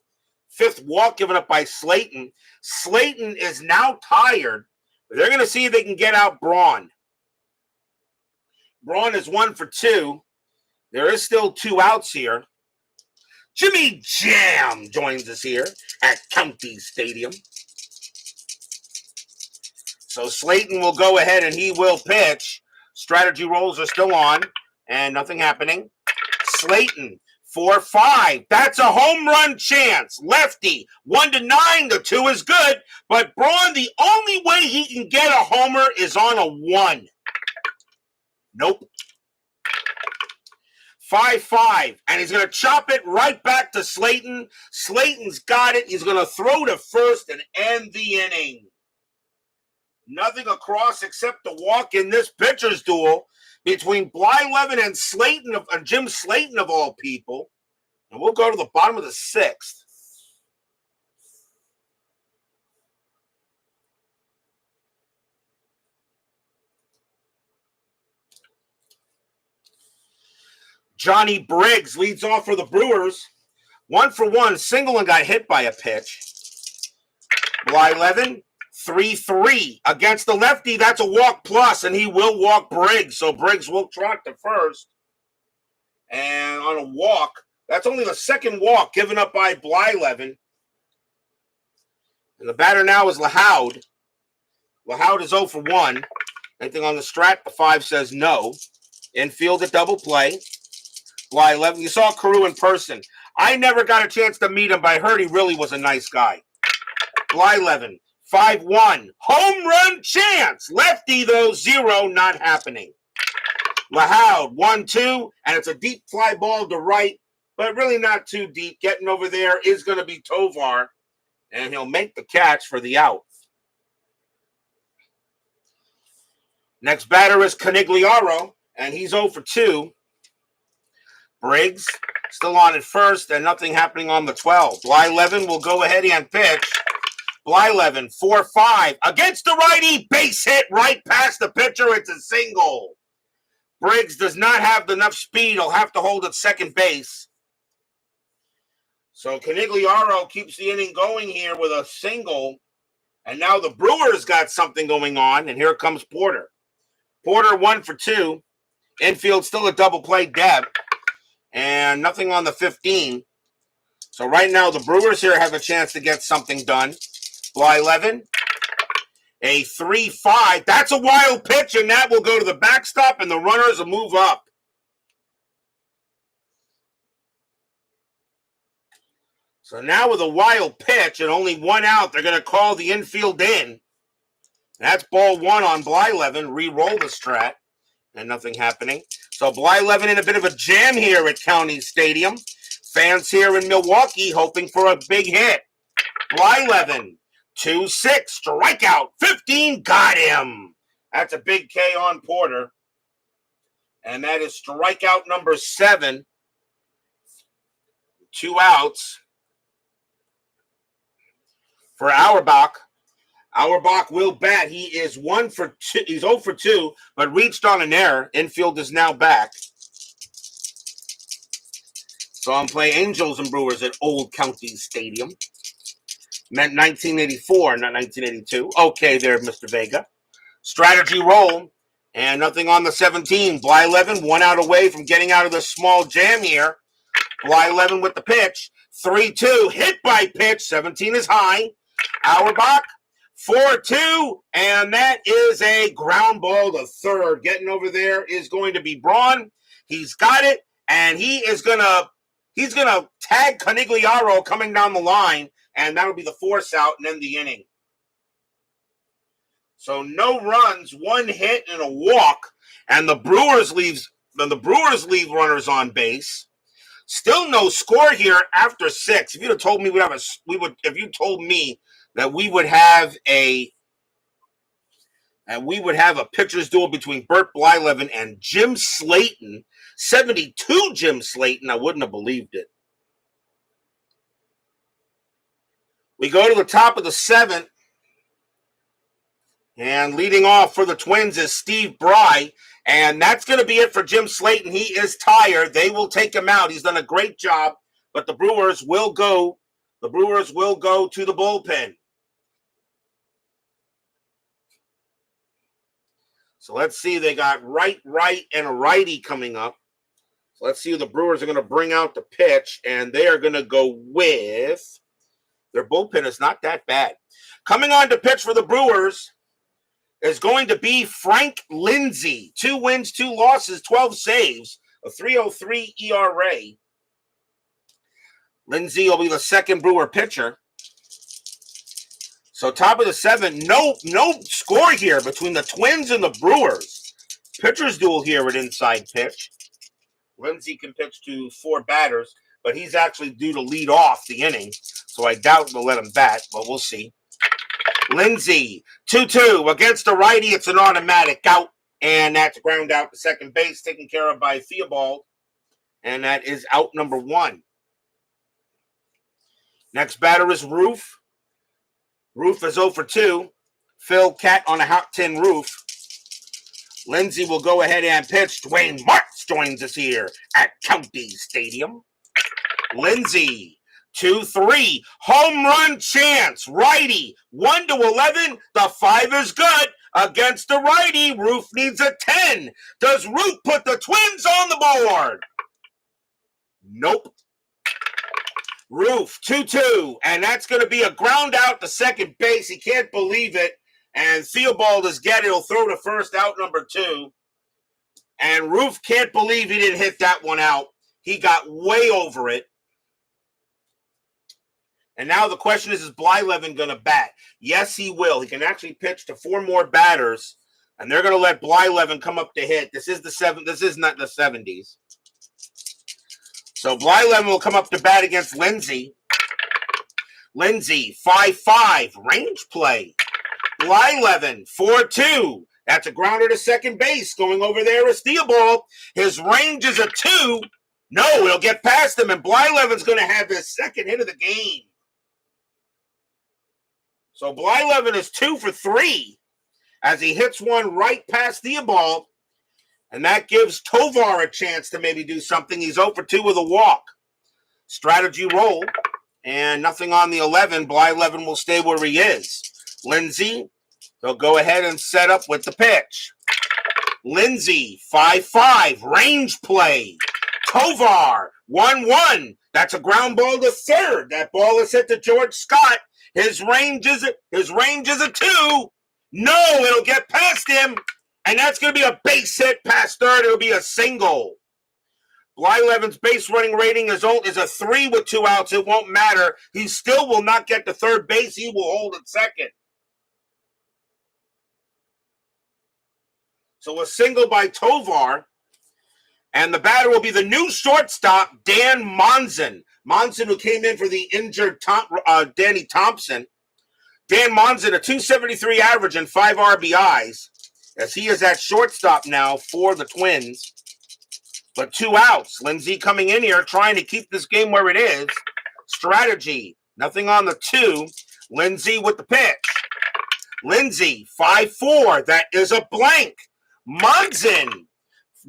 5th walk given up by Slaton. Slaton is now tired. They're going to see if they can get out Braun. Braun is 1 for 2. There is still 2 outs here. Jimmy Jam joins us here at County Stadium. So Slaton will go ahead and he will pitch. Strategy rolls are still on and nothing happening. Slaton, 4-5. That's a home run chance. Lefty, 1-9. The 2 is good. But Braun, the only way he can get a homer is on a 1. Nope. 5-5. And he's going to chop it right back to Slaton. Slaton's got it. He's going to throw to first and end the inning. Nothing across except the walk in this pitcher's duel between Blyleven and Slaton, and Jim Slaton of all people. And we'll go to the bottom of the 6th. Johnny Briggs leads off for the Brewers. 1 for 1, single and got hit by a pitch. Blyleven, 3-3 against the lefty. That's a walk plus, and he will walk Briggs. So Briggs will trot to first. And on a walk, that's only the 2nd walk given up by Blyleven. And the batter now is Lahoud. Lahoud is 0 for 1. Anything on the strat? The 5 says no. Infield at double play. Blyleven. You saw Carew in person. I never got a chance to meet him, but I heard he really was a nice guy. Blyleven, 5-1. Home run chance. Lefty, though, 0, not happening. Lahoud, 1-2, and it's a deep fly ball to right, but really not too deep. Getting over there is going to be Tovar, and he'll make the catch for the out. Next batter is Canigliaro, and he's 0 for 2. Briggs still on at first, and nothing happening on the 12. Blyleven will go ahead and pitch. Blyleven, 4-5. Against the righty, base hit right past the pitcher. It's a single. Briggs does not have enough speed. He'll have to hold at second base. So Canigliaro keeps the inning going here with a single. And now the Brewers got something going on, and here comes Porter. Porter 1 for 2. Infield still a double play Deb. And nothing on the 15. So right now the Brewers here have a chance to get something done. Blyleven, a 3-5. That's a wild pitch, and that will go to the backstop, and the runners will move up. So now with a wild pitch and only 1 out, they're going to call the infield in. That's ball 1 on Blyleven. Re-roll the strat, and nothing happening. So Blyleven in a bit of a jam here at County Stadium. Fans here in Milwaukee hoping for a big hit. Blyleven, 2-6, strikeout, 15, got him. That's a big K on Porter. And that is strikeout number 7. 2 outs for Auerbach. Auerbach will bat. He is 1 for 2. He's 0 for 2, but reached on an error. Infield is now back. So I'm playing Angels and Brewers at Old County Stadium. Meant 1984, not 1982. Okay there, Mr. Vega. Strategy roll, and nothing on the 17. Blyleven, 1 out away from getting out of the small jam here. Blyleven with the pitch. 3-2, hit by pitch. 17 is high. Auerbach, 4-2, and that is a ground ball to third. Getting over there is going to be Braun. He's got it, and he's gonna tag Canigliaro coming down the line, and that'll be the force out and end the inning. So no runs, 1 hit and a walk, and the Brewers leave runners on base. Still no score here after 6. If you'd have told me that we would have a pitcher's duel between Bert Blyleven and Jim Slaton, 72 Jim Slaton, I wouldn't have believed it. We go to the top of the 7th, and leading off for the Twins is Steve Bry, and that's going to be it for Jim Slaton. He is tired. They will take him out. He's done a great job, but the Brewers will go to the bullpen. So let's see. They got right, and a righty coming up. So let's see who the Brewers are going to bring out to pitch, and they are going to go with their bullpen is not that bad. Coming on to pitch for the Brewers is going to be Frank Lindsay. 2 wins, 2 losses, 12 saves, a 3.03 ERA. Lindsay will be the second Brewer pitcher. So top of the 7, no score here between the Twins and the Brewers. Pitcher's duel here at inside pitch. Lindsay can pitch to 4 batters, but he's actually due to lead off the inning, so I doubt they'll let him bat, but we'll see. Lindsay, 2-2 against the righty. It's an automatic out, and that's ground out to second base, taken care of by Theobald, and that is out number 1. Next batter is Roof. Roof is 0 for 2. Phil Cat on a hot tin roof. Lindsay will go ahead and pitch. Dwayne Martz joins us here at County Stadium. Lindsay, 2-3, home run chance, righty, 1-11, the 5 is good against the righty. Roof needs a 10. Does Roof put the Twins on the board? Nope. Roof, 2-2, and that's going to be a ground out to second base. He can't believe it, and Theobald is getting it. He'll throw to first, out number 2, and Roof can't believe he didn't hit that one out. He got way over it. And now the question is Blyleven going to bat? Yes, he will. He can actually pitch to 4 more batters, and they're going to let Blyleven come up to hit. This is not the 70s. So Blyleven will come up to bat against Lindsay. Lindsay, 5-5, range play. Blyleven, 4-2, That's a grounder to second base. Going over there is Theobald. His range is a 2. No, it'll get past him, and Blyleven's going to have his second hit of the game. So Blyleven is 2 for 3 as he hits one right past Theobald, and that gives Tovar a chance to maybe do something. He's 0 for 2 with a walk. Strategy roll, and nothing on the 11. Blyleven will stay where he is. Lindsay, they'll go ahead and set up with the pitch. Lindsay, 5-5, range play. Tovar, 1-1. That's a ground ball to third. That ball is hit to George Scott. His range is a 2. No, it'll get past him, and that's going to be a base hit past third. It'll be a single. Blyleven's base running rating is a 3 with 2 outs. It won't matter. He still will not get to third base. He will hold at second. So a single by Tovar. And the batter will be the new shortstop, Dan Monson. Monson, who came in for the injured Danny Thompson. Dan Monson, a 273 average and 5 RBIs, as he is at shortstop now for the Twins. But 2 outs. Lindsay coming in here trying to keep this game where it is. Strategy, nothing on the 2. Lindsay with the pitch. Lindsay, 5-4. That is a blank. Monson,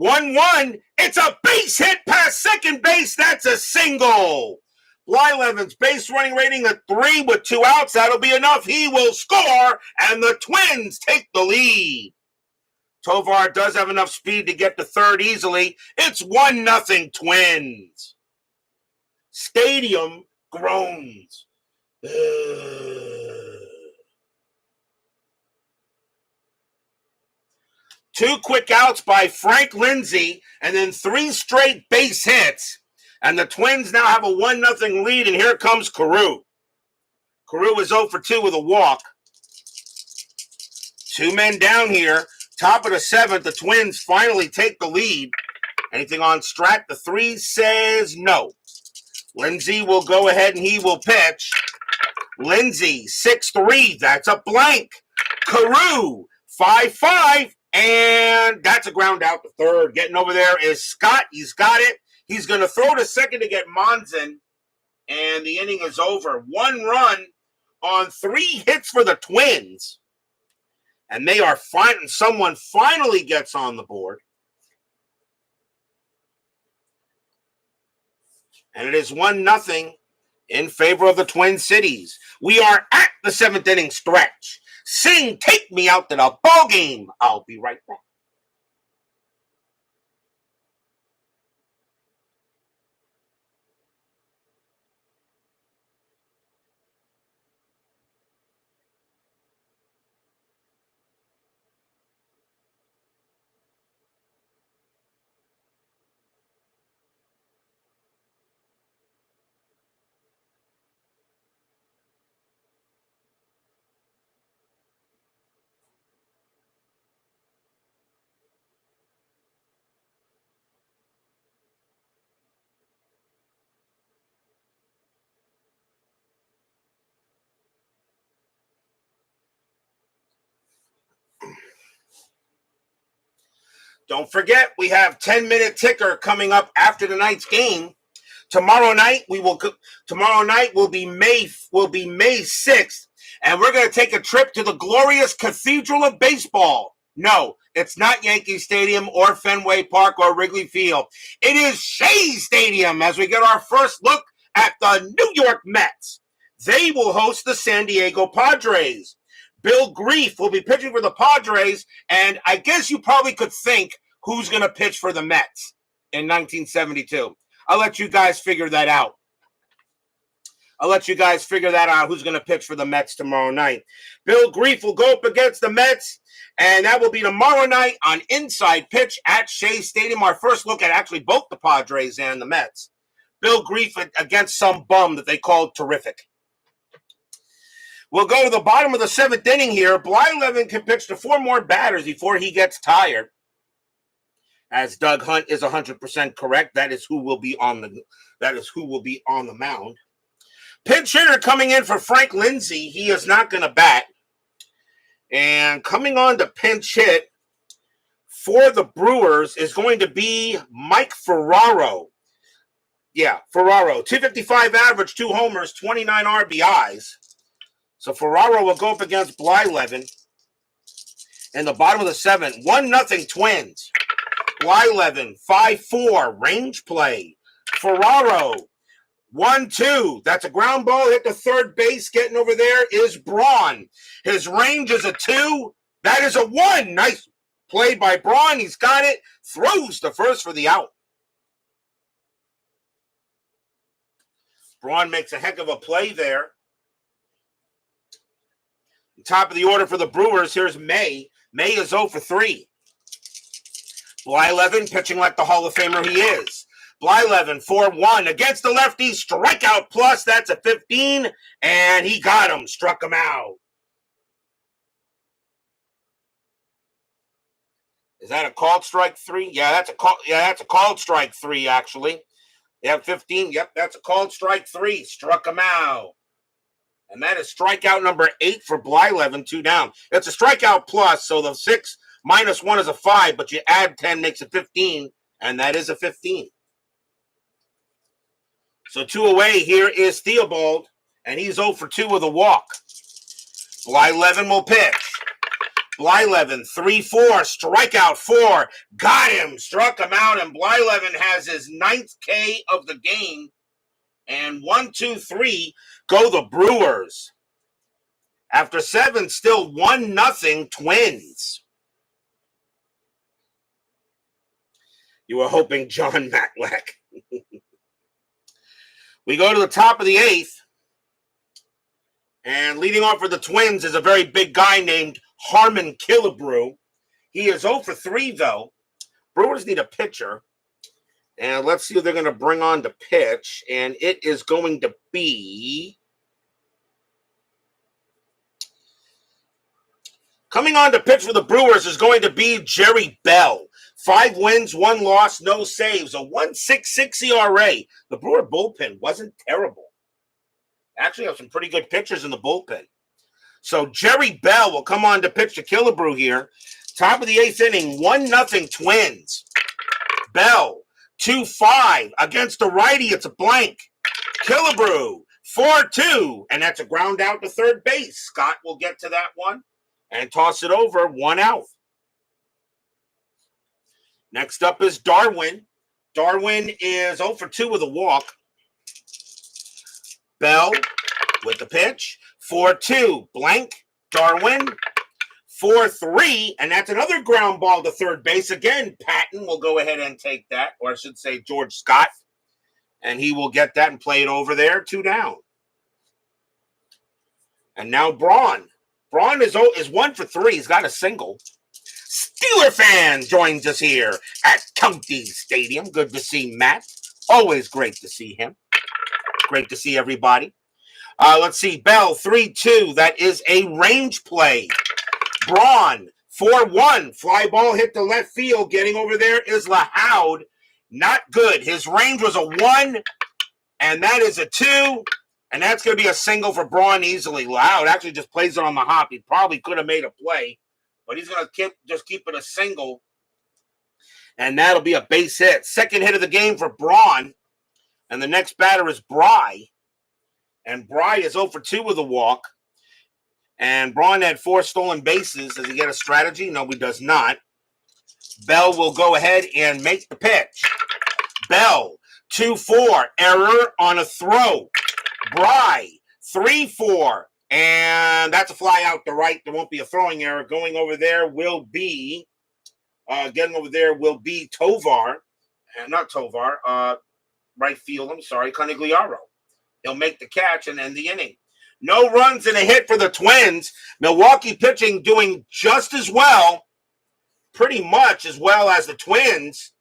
1-1. It's a base hit past second base. That's a single. Blyleven's base running rating a 3 with 2 outs. That'll be enough. He will score, and the Twins take the lead. Tovar does have enough speed to get to third easily. It's 1-0 Twins. Stadium groans. 2 quick outs by Frank Lindsay, and then 3 straight base hits. And the Twins now have a 1-0 lead, and here comes Carew. Carew is 0 for 2 with a walk. 2 men down here. Top of the 7th, the Twins finally take the lead. Anything on Strat? The 3 says no. Lindsay will go ahead and he will pitch. Lindsay, 6-3. That's a blank. Carew, 5-5. And that's a ground out to third. Getting over there is Scott. He's got it. He's going to throw to second to get Monson. And the inning is over. 1 run on 3 hits for the Twins. And they are fine. Someone finally gets on the board. And it is 1-0 in favor of the Twin Cities. We are at the 7th inning stretch. Sing, take me out to the ball game. I'll be right back. Don't forget, we have 10-minute ticker coming up after tonight's game. Tomorrow night will be May 6th, and we're going to take a trip to the glorious Cathedral of Baseball. No, it's not Yankee Stadium or Fenway Park or Wrigley Field. It is Shea Stadium as we get our first look at the New York Mets. They will host the San Diego Padres. Bill Grief will be pitching for the Padres, and I guess you probably could think who's going to pitch for the Mets in 1972. I'll let you guys figure that out. Who's going to pitch for the Mets tomorrow night. Bill Grief will go up against the Mets, and that will be tomorrow night on Inside Pitch at Shea Stadium. Our first look at actually both the Padres and the Mets. Bill Grief against some bum that they called Terrific. We'll go to the bottom of the 7th inning here. Blyleven can pitch to 4 more batters before he gets tired. As Doug Hunt is 100% correct, that is who will be on the mound. Pinch hitter coming in for Frank Lindsay. He is not going to bat. And coming on to pinch hit for the Brewers is going to be Mike Ferraro. Yeah, Ferraro. 255 average, 2 homers, 29 RBIs. So Ferraro will go up against Blyleven in the bottom of the 7th. 1-0 Twins. Blyleven, 5-4, range play. Ferraro, 1-2. That's a ground ball, hit the third base. Getting over there is Braun. His range is a 2. That is a 1. Nice play by Braun. He's got it. Throws the first for the out. Braun makes a heck of a play there. Top of the order for the Brewers, here's May. May is 0 for 3. Blyleven pitching like the Hall of Famer he is. Blyleven, 4-1 against the lefty, strikeout plus, that's a 15, and he got him, struck him out. Is that a called strike 3? Yeah, that's a called strike 3, actually. Yeah, 15. Yep, that's a called strike 3. Struck him out. And that is strikeout number 8 for Blyleven, 2 down. It's a strikeout plus, so the 6 minus 1 is a 5, but you add 10 makes it 15, and that is a 15. So 2 away, here is Theobald, and he's 0 for 2 with a walk. Blyleven will pitch. Blyleven, 3-4, strikeout 4, got him, struck him out, and Blyleven has his 9th K of the game. And 1-2-3 go the Brewers. After 7, still 1-0 Twins. You were hoping John Matlack. We go to the top of the 8th. And leading off for the Twins is a very big guy named Harmon Killebrew. He is 0 for 3, though. Brewers need a pitcher. And let's see who they're going to bring on to pitch. And it is going to be... Coming on to pitch for the Brewers is going to be Jerry Bell. 5 wins, 1 loss, no saves. A 1.66 ERA. The Brewer bullpen wasn't terrible. Actually have some pretty good pitchers in the bullpen. So Jerry Bell will come on to pitch to Killebrew here. Top of the 8th inning, 1-0 Twins. Bell, 2-5 against the righty. It's a blank. Killebrew, 4-2, and that's a ground out to third base. Scott will get to that one and toss it over, 1 out. Next up is Darwin. Darwin is 0 for 2 with a walk. Bell with the pitch. 4-2, blank. Darwin, 4-3, and that's another ground ball to third base. Again, Patton will go ahead and take that, or I should say George Scott, and he will get that and play it over there, 2 down. And now Braun. Braun is 1 for 3. He's got a single. Steeler fan joins us here at County Stadium. Good to see Matt. Always great to see him. Great to see everybody. Let's see. Bell, 3-2. That is a range play. Braun, 4-1. Fly ball hit the left field. Getting over there is Lahoud. Not good. His range was a 1, and that is a 2. And that's going to be a single for Braun easily. Lahoud actually just plays it on the hop. He probably could have made a play, but he's going to just keep it a single. And that'll be a base hit. Second hit of the game for Braun. And the next batter is Bry. And Bry is 0 for 2 with a walk. And Braun had 4 stolen bases. Does he get a strategy? No, he does not. Bell will go ahead and make the pitch. Bell, 2-4. Error on a throw. Bry, 3-4. And that's a fly out to right. There won't be a throwing error. Going over there will be, Tovar. Not Tovar. Right field, Conigliaro. He'll make the catch and end the inning. No runs and a hit for the Twins. Milwaukee pitching doing just as well, pretty much as well as the Twins.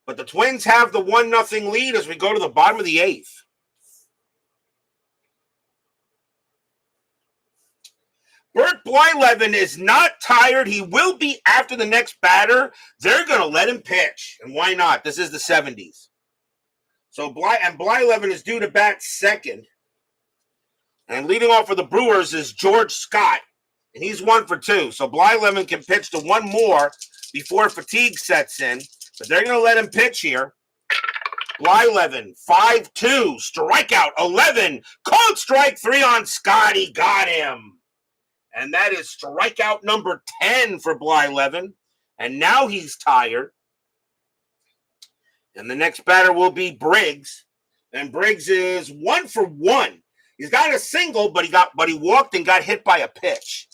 But the Twins have the 1-0 lead as we go to the bottom of the 8th. Bert Blyleven is not tired. He will be after the next batter. They're going to let him pitch. And why not? This is the 70s. So Blyleven is due to bat second. And leading off for the Brewers is George Scott. And he's 1 for 2. So Blyleven can pitch to one more before fatigue sets in. But they're going to let him pitch here. Blyleven, 5-2, strikeout 11, called strike 3 on Scotty, got him. And that is strikeout number 10 for Blyleven. And now he's tired. And the next batter will be Briggs. And Briggs is 1 for 1. He's got a single, but he walked and got hit by a pitch.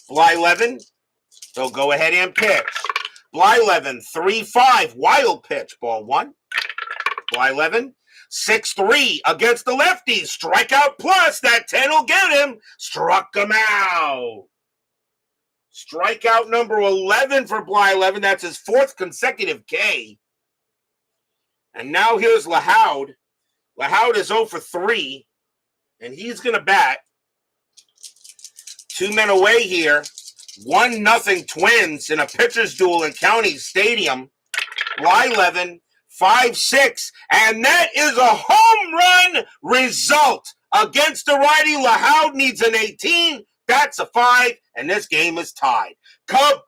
Blyleven, so go ahead and pitch. Blyleven, 3-5, wild pitch, ball 1. Blyleven, 6-3 against the lefties. Strikeout plus, that 10 will get him. Struck him out. Strikeout number 11 for Blyleven. That's his 4th consecutive K. And now here's Lahoud. Lahoud is 0 for 3, and he's going to bat. 2 men away here. 1-0 Twins in a pitcher's duel in County Stadium. Blyleven, 5-6, and that is a home run result against the righty. Lahoud needs an 18. That's a 5, and this game is tied. Kaboom!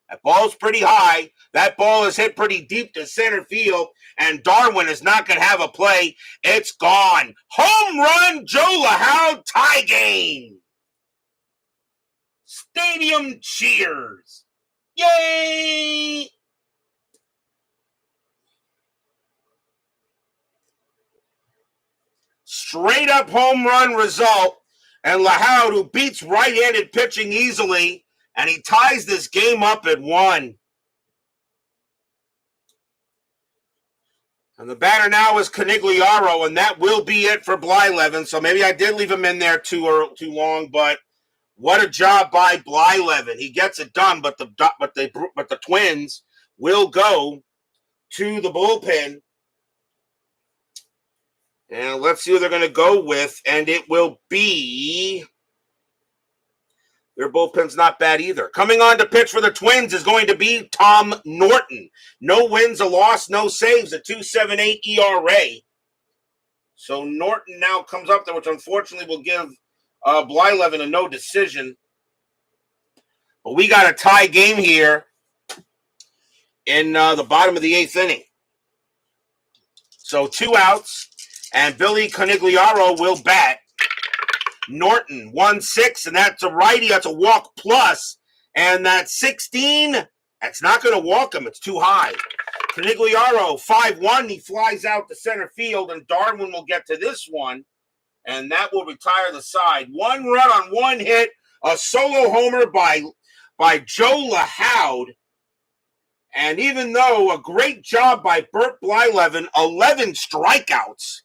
That ball's pretty high. That ball is hit pretty deep to center field, and Darwin is not going to have a play. It's gone. Home run, Joe Lahoud, tie game. Stadium cheers. Yay! Straight up home run result, and Lahoud, who beats right-handed pitching easily, and he ties this game up at 1. And the batter now is Canigliaro, and that will be it for Blyleven. So maybe I did leave him in there too long, but what a job by Blyleven. He gets it done, but the Twins will go to the bullpen. And let's see who they're going to go with, and it will be... Their bullpen's not bad either. Coming on to pitch for the Twins is going to be Tom Norton. No wins, a loss, no saves, a 2.78 ERA. So Norton now comes up there, which unfortunately will give Blyleven a no decision. But we got a tie game here in the bottom of the 8th inning. So 2 outs, and Billy Canigliaro will bat. Norton, 1-6, and that's a righty. That's a walk plus. And that 16, that's not going to walk him. It's too high. Canigliaro, 5-1. He flies out to center field, and Darwin will get to this one, and that will retire the side. 1 run on 1 hit, a solo homer by Joe Lahoud. And even though a great job by Bert Blyleven, 11 strikeouts,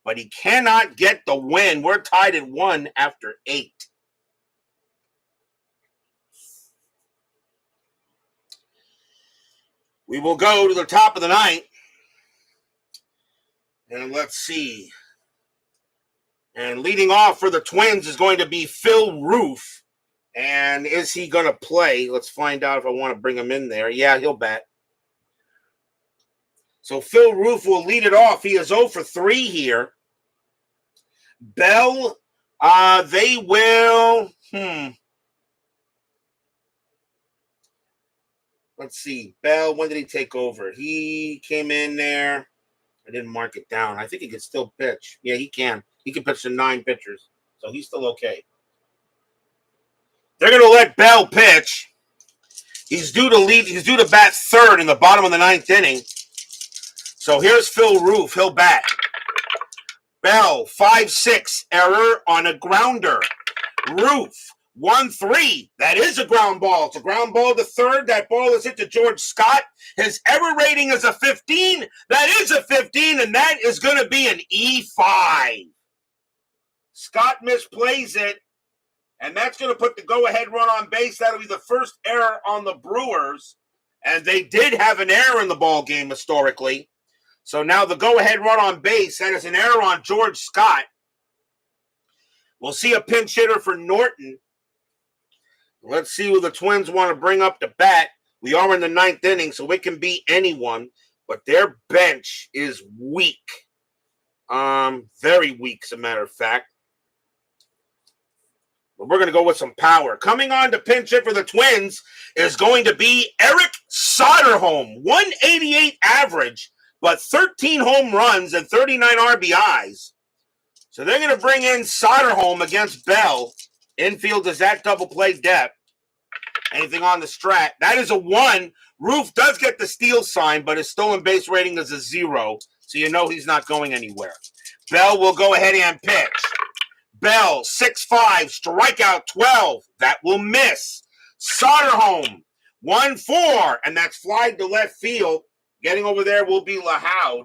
but he cannot get the win. We're tied at 1 after 8. We will go to the top of the 9th. And let's see. And leading off for the Twins is going to be Phil Roof. And is he going to play? Let's find out if I want to bring him in there. Yeah, he'll bat. So Phil Roof will lead it off. He is 0 for 3 here. Bell, they will, let's see. Bell, when did he take over? He came in there. I didn't mark it down. I think he can still pitch. Yeah, he can. He can pitch to 9 pitchers. So he's still okay. They're going to let Bell pitch. He's due to bat 3rd in the bottom of the 9th inning. So here's Phil Roof. He'll bat. Bell, 5-6, error on a grounder. Roof, 1-3. That is a ground ball. It's a ground ball to 3rd. That ball is hit to George Scott. His error rating is a 15. That is a 15, and that is going to be an E5. Scott misplays it, and that's going to put the go-ahead run on base. That'll be the first error on the Brewers, and they did have an error in the ball game historically. So now the go-ahead run on base, that is an error on George Scott. We'll see a pinch hitter for Norton. Let's see who the Twins want to bring up to bat. We are in the 9th inning, so it can be anyone, but their bench is weak. Very weak, as a matter of fact. But we're going to go with some power. Coming on to pinch hit for the Twins is going to be Eric Soderholm. 188 average, but 13 home runs and 39 RBIs. So they're going to bring in Soderholm against Bell. Infield is at double play depth. Anything on the strat? That is a 1. Roof does get the steal sign, but his stolen base rating is a 0. So you know he's not going anywhere. Bell will go ahead and pitch. Bell, 6'5", strikeout 12. That will miss. Soderholm, 1-4, and that's fly to left field. Getting over there will be Lahoud,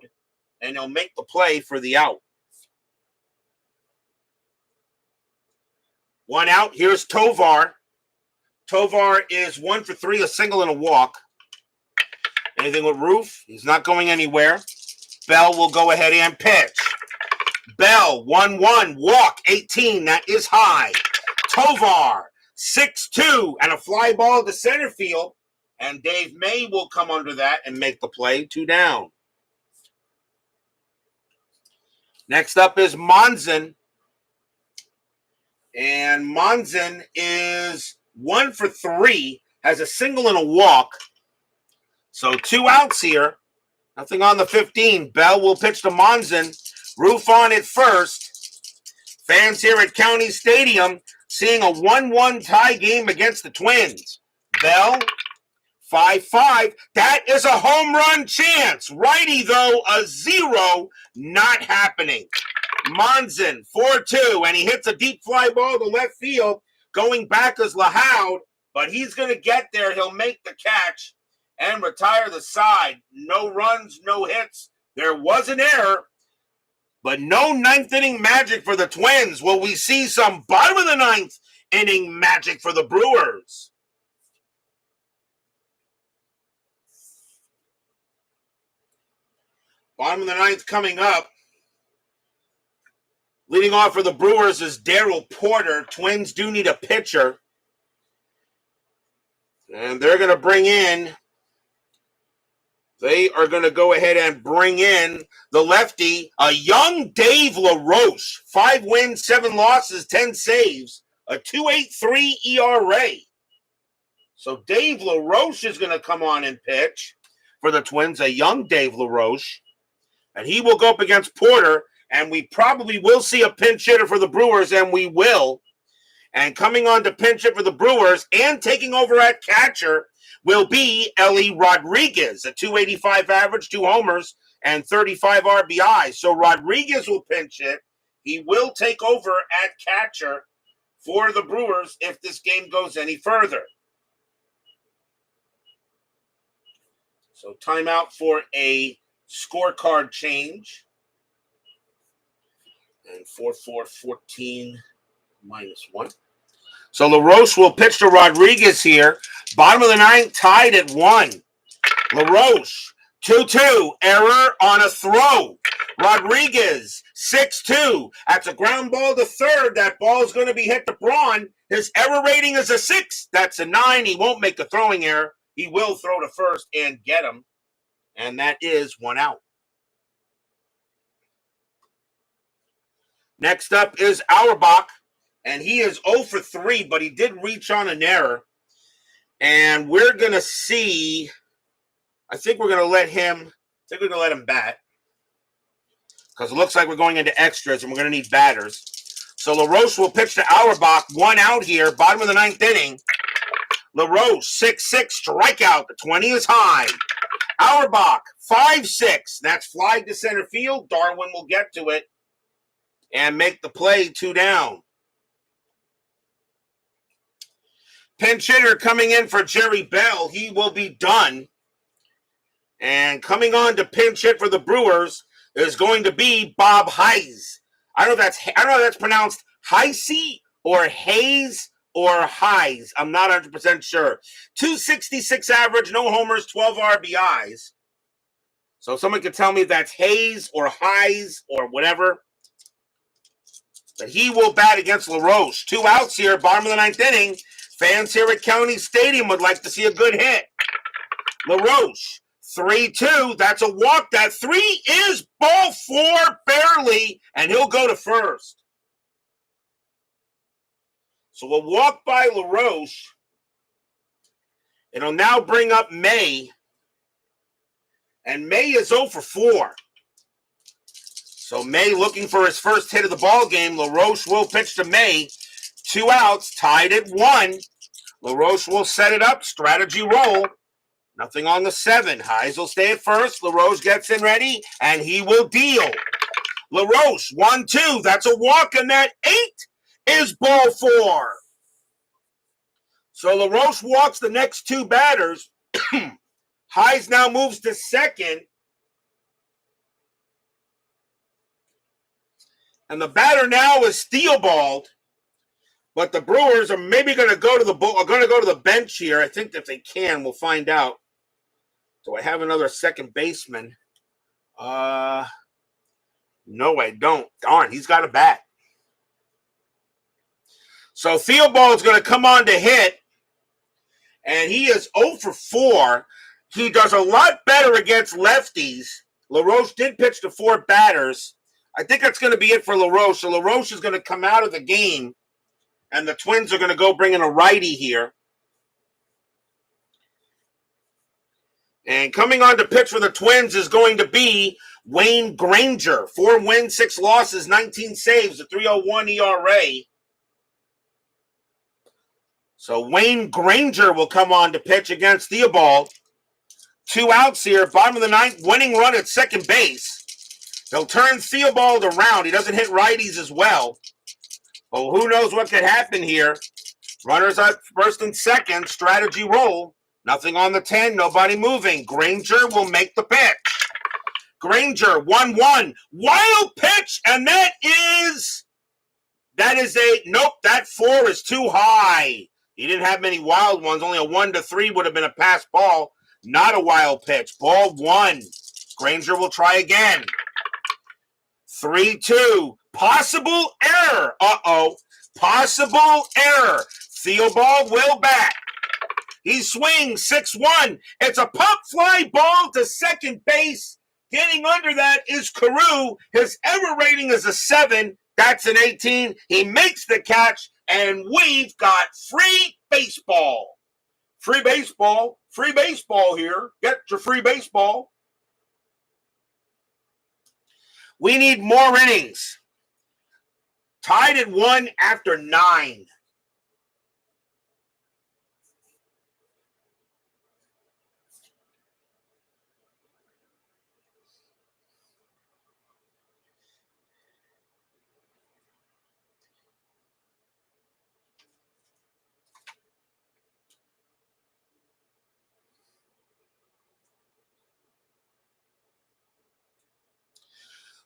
and he'll make the play for the out. 1 out. Here's Tovar. Tovar is 1 for 3, a single and a walk. Anything with Roof? He's not going anywhere. Bell will go ahead and pitch. Bell, 1-1, walk, 18. That is high. Tovar, 6-2, and a fly ball to center field. And Dave May will come under that and make the play. 2 down. Next up is Monzon. And Monzon is 1 for 3, has a single and a walk. So 2 outs here. Nothing on the 15. Bell will pitch to Monzon. Roof on it first. Fans here at County Stadium seeing a 1-1 tie game against the Twins. Bell, 5-5. That is a home run chance. Righty, though, a 0. Not happening. Monzon, 4-2, and he hits a deep fly ball to left field. Going back is Lahoud, but he's going to get there. He'll make the catch and retire the side. No runs, no hits. There was an error, but no ninth inning magic for the Twins. Will we see some bottom of the ninth inning magic for the Brewers? Bottom of the ninth coming up. Leading off for the Brewers is Darryl Porter. Twins do need a pitcher. And they're going to bring in, they are going to go ahead and bring in the lefty, a young Dave LaRoche. 5 wins, 7 losses, 10 saves, a 2.83 ERA. So Dave LaRoche is going to come on and pitch for the Twins, a young Dave LaRoche. And he will go up against Porter. And we probably will see a pinch hitter for the Brewers, and we will. And coming on to pinch hit for the Brewers and taking over at catcher will be Ellie Rodriguez, a 285 average, 2 homers, and 35 RBI. So Rodriguez will pinch hit. He will take over at catcher for the Brewers if this game goes any further. So timeout for a scorecard change. And 4-4-14 -1. So LaRoche will pitch to Rodriguez here. Bottom of the ninth, tied at 1. LaRoche, 2-2. Error on a throw. Rodriguez, 6-2. That's a ground ball to third. That ball is going to be hit to Braun. His error rating is a 6. That's a 9. He won't make a throwing error. He will throw to first and get him. And that is 1 out. Next up is Auerbach, and he is 0 for 3, but he did reach on an error. And we're going to see, I think we're going to let him bat. Because it looks like we're going into extras, and we're going to need batters. So LaRoche will pitch to Auerbach, 1 out here, bottom of the 9th inning. LaRoche, 6-6, strikeout, the 20 is high. Auerbach, 5-6, that's fly to center field. Darwin will get to it and make the play. 2 down. Pinch hitter coming in for Jerry Bell. He will be done. And coming on to pinch hit for the Brewers is going to be Bob Hayes. I don't know if that's pronounced Heisey or Hayes or Hayes. I'm not 100% sure. 266 average, no homers, 12 RBIs. So if someone could tell me if that's Hayes or Hayes or whatever. But he will bat against LaRoche. 2 outs here, bottom of the 9th inning. Fans here at County Stadium would like to see a good hit. LaRoche, 3-2. That's a walk. That 3 is ball 4, barely, and he'll go to first. So we'll walk by LaRoche. It'll now bring up May. And May is 0 for 4. So May looking for his first hit of the ball game. LaRoche will pitch to May. 2 outs, tied at 1. LaRoche will set it up. Strategy roll. Nothing on the 7. Highs will stay at first. LaRoche gets in ready, and he will deal. LaRoche, 1-2. That's a walk, and that 8 is ball 4. So LaRoche walks the next 2 batters. Highs now moves to second. And the batter now is Theobald. But the Brewers are maybe going to go to the bench here. I think that they can. We'll find out. Do I have another second baseman? No, I don't. Darn, he's got a bat. So Theobald's going to come on to hit. And he is 0 for 4. He does a lot better against lefties. LaRoche did pitch to 4 batters. I think that's going to be it for LaRoche. So LaRoche is going to come out of the game. And the Twins are going to go bring in a righty here. And coming on to pitch for the Twins is going to be Wayne Granger. 4 wins, 6 losses, 19 saves, a 3.01 ERA. So Wayne Granger will come on to pitch against Theobald. 2 outs here, bottom of the 9th, winning run at second base. They'll turn Theobald around. He doesn't hit righties as well. But who knows what could happen here. Runners at first and second, strategy roll. Nothing on the 10, nobody moving. Granger will make the pitch. Granger, 1-1. Wild pitch, and that is nope, that 4 is too high. He didn't have many wild ones. Only a 1-3 would have been a pass ball. Not a wild pitch. Ball 1. Granger will try again. 3-2. Possible error. Possible error. Theobald will bat. He swings 6-1. It's a pop fly ball to second base. Getting under that is Carew. His error rating is a 7. That's an 18. He makes the catch, and we've got free baseball. Free baseball. Free baseball here. Get your free baseball. We need more innings. Tied at 1 after 9.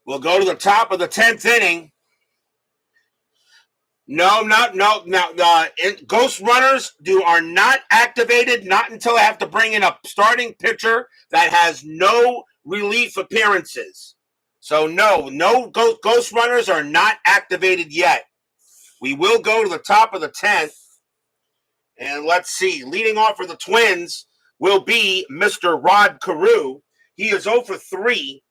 We'll go to the top of the 10th inning. No. Ghost runners are not activated, not until I have to bring in a starting pitcher that has no relief appearances. So no ghost runners are not activated yet. We will go to the top of the 10th. And let's see. Leading off for the Twins will be Mr. Rod Carew. He is 0 for 3.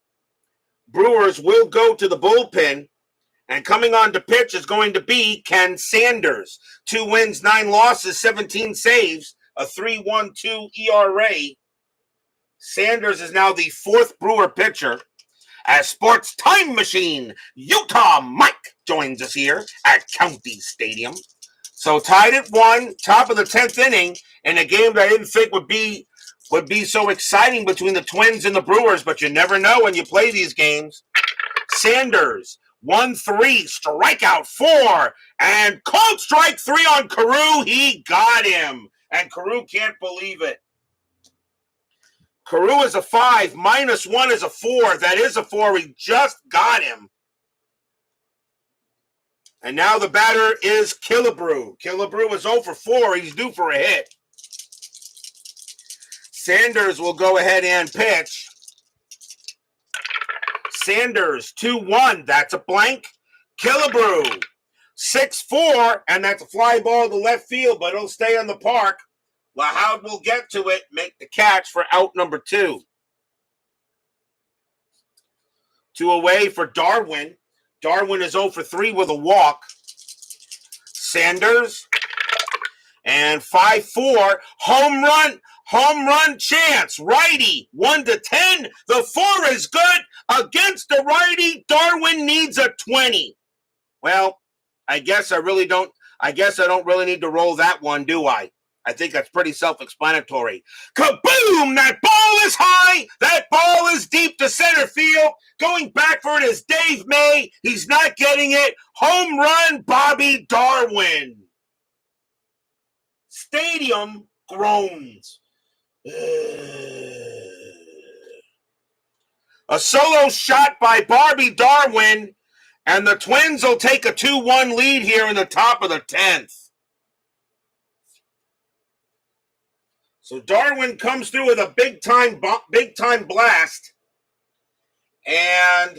Brewers will go to the bullpen. And coming on to pitch is going to be Ken Sanders. 2 wins, 9 losses, 17 saves, a 3.12 ERA. Sanders is now the 4th Brewer pitcher. As Sports Time Machine, Utah Mike joins us here at County Stadium. So tied at 1, top of the 10th inning, in a game that I didn't think would be so exciting between the Twins and the Brewers, but you never know when you play these games. Sanders, 1-3, strikeout 4, and called strike 3 on Carew. He got him, and Carew can't believe it. Carew is a 5, -1 is a 4. That is a 4. We just got him. And now the batter is Killebrew. Killebrew is 0 for 4. He's due for a hit. Sanders will go ahead and pitch. Sanders, 2-1. That's a blank. Killebrew, 6-4. And that's a fly ball to left field, but it'll stay on the park. Lahoud will get to it, make the catch for out number 2. 2 away for Darwin. Darwin is 0 for 3 with a walk. Sanders. And 5-4, home run chance. Righty, 1-10. The 4 is good against the righty. Darwin needs a 20. Well, I guess I don't really need to roll that one, do I? I think that's pretty self-explanatory. Kaboom! That ball is high. That ball is deep to center field. Going back for it is Dave May. He's not getting it. Home run, Bobby Darwin. Stadium groans. A solo shot by Bobby Darwin, and the Twins will take a 2-1 lead here in the top of the 10th. So Darwin comes through with a big time blast, and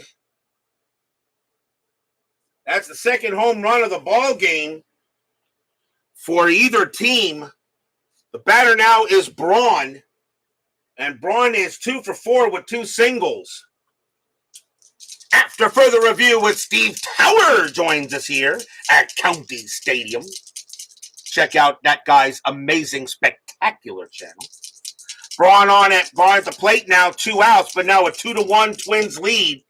that's the second home run of the ball game for either team. The batter now is Braun, and Braun is 2 for 4 with 2 singles. After further review with Steve Tower joins us here at County Stadium. Check out that guy's amazing, spectacular channel. Braun at the plate now, 2 outs, but now a 2-1 Twins lead.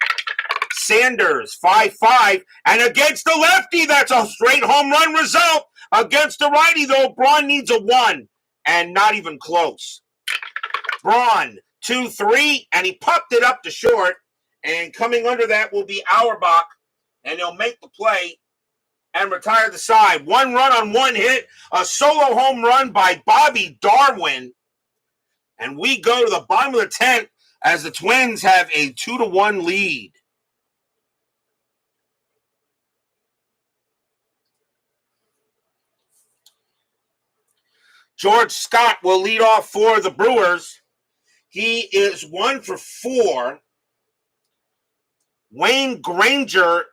Sanders, 5-5, and against the lefty, that's a straight home run result. Against the righty, though, Braun needs a 1, and not even close. Braun, 2-3, and he popped it up to short, and coming under that will be Auerbach, and he'll make the play and retire the side. 1 run on 1 hit, a solo home run by Bobby Darwin, and we go to the bottom of the 10th as the Twins have a 2-1 lead. George Scott will lead off for the Brewers. He is 1 for 4. Wayne Granger,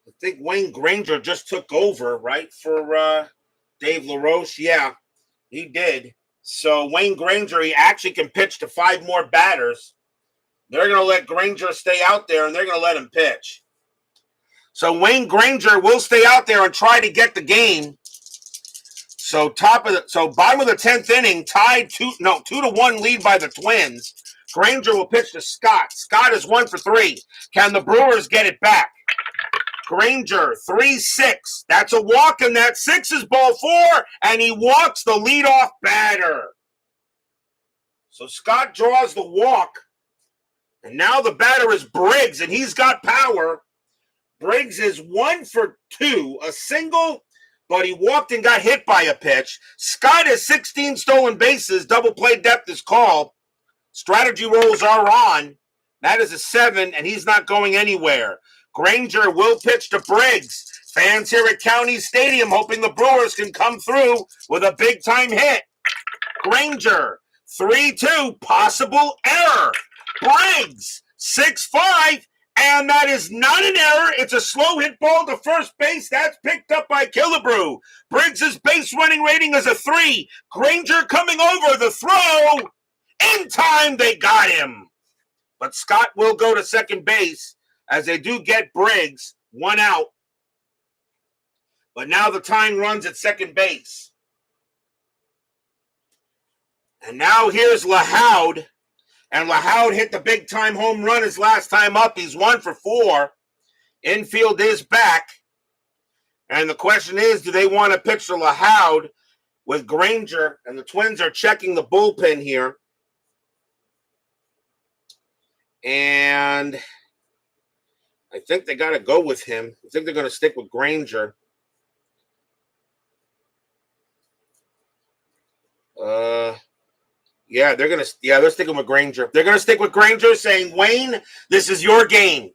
I think Wayne Granger just took over, right, for Dave LaRoche. Yeah, he did. So Wayne Granger, he actually can pitch to 5 more batters. They're going to let Granger stay out there, and they're going to let him pitch. So Wayne Granger will stay out there and try to get the game. So bottom of the 10th inning, tied 2-1 lead by the Twins. Granger will pitch to Scott. Scott is 1 for 3. Can the Brewers get it back? Granger, 3-6. That's a walk, and that 6 is ball 4, and he walks the leadoff batter. So Scott draws the walk, and now the batter is Briggs, and he's got power. Briggs is 1 for 2, a single, but he walked and got hit by a pitch. Scott has 16 stolen bases. Double play depth is called. Strategy rolls are on. That is a 7, and he's not going anywhere. Granger will pitch to Briggs. Fans here at County Stadium hoping the Brewers can come through with a big-time hit. Granger, 3-2, possible error. Briggs, 6-5. And that is not an error. It's a slow hit ball to first base. That's picked up by Killebrew. Briggs' base running rating is a 3. Granger coming over the throw. In time, they got him. But Scott will go to second base as they do get Briggs. 1 out. But now the tying runs at second base. And now here's LaHoud. And LaHoud hit the big-time home run his last time up. He's 1 for 4. Infield is back. And the question is, do they want to pitch to LaHoud with Granger? And the Twins are checking the bullpen here. And I think they got to go with him. I think they're going to stick with Granger. They're sticking with Granger. They're going to stick with Granger, saying, Wayne, this is your game.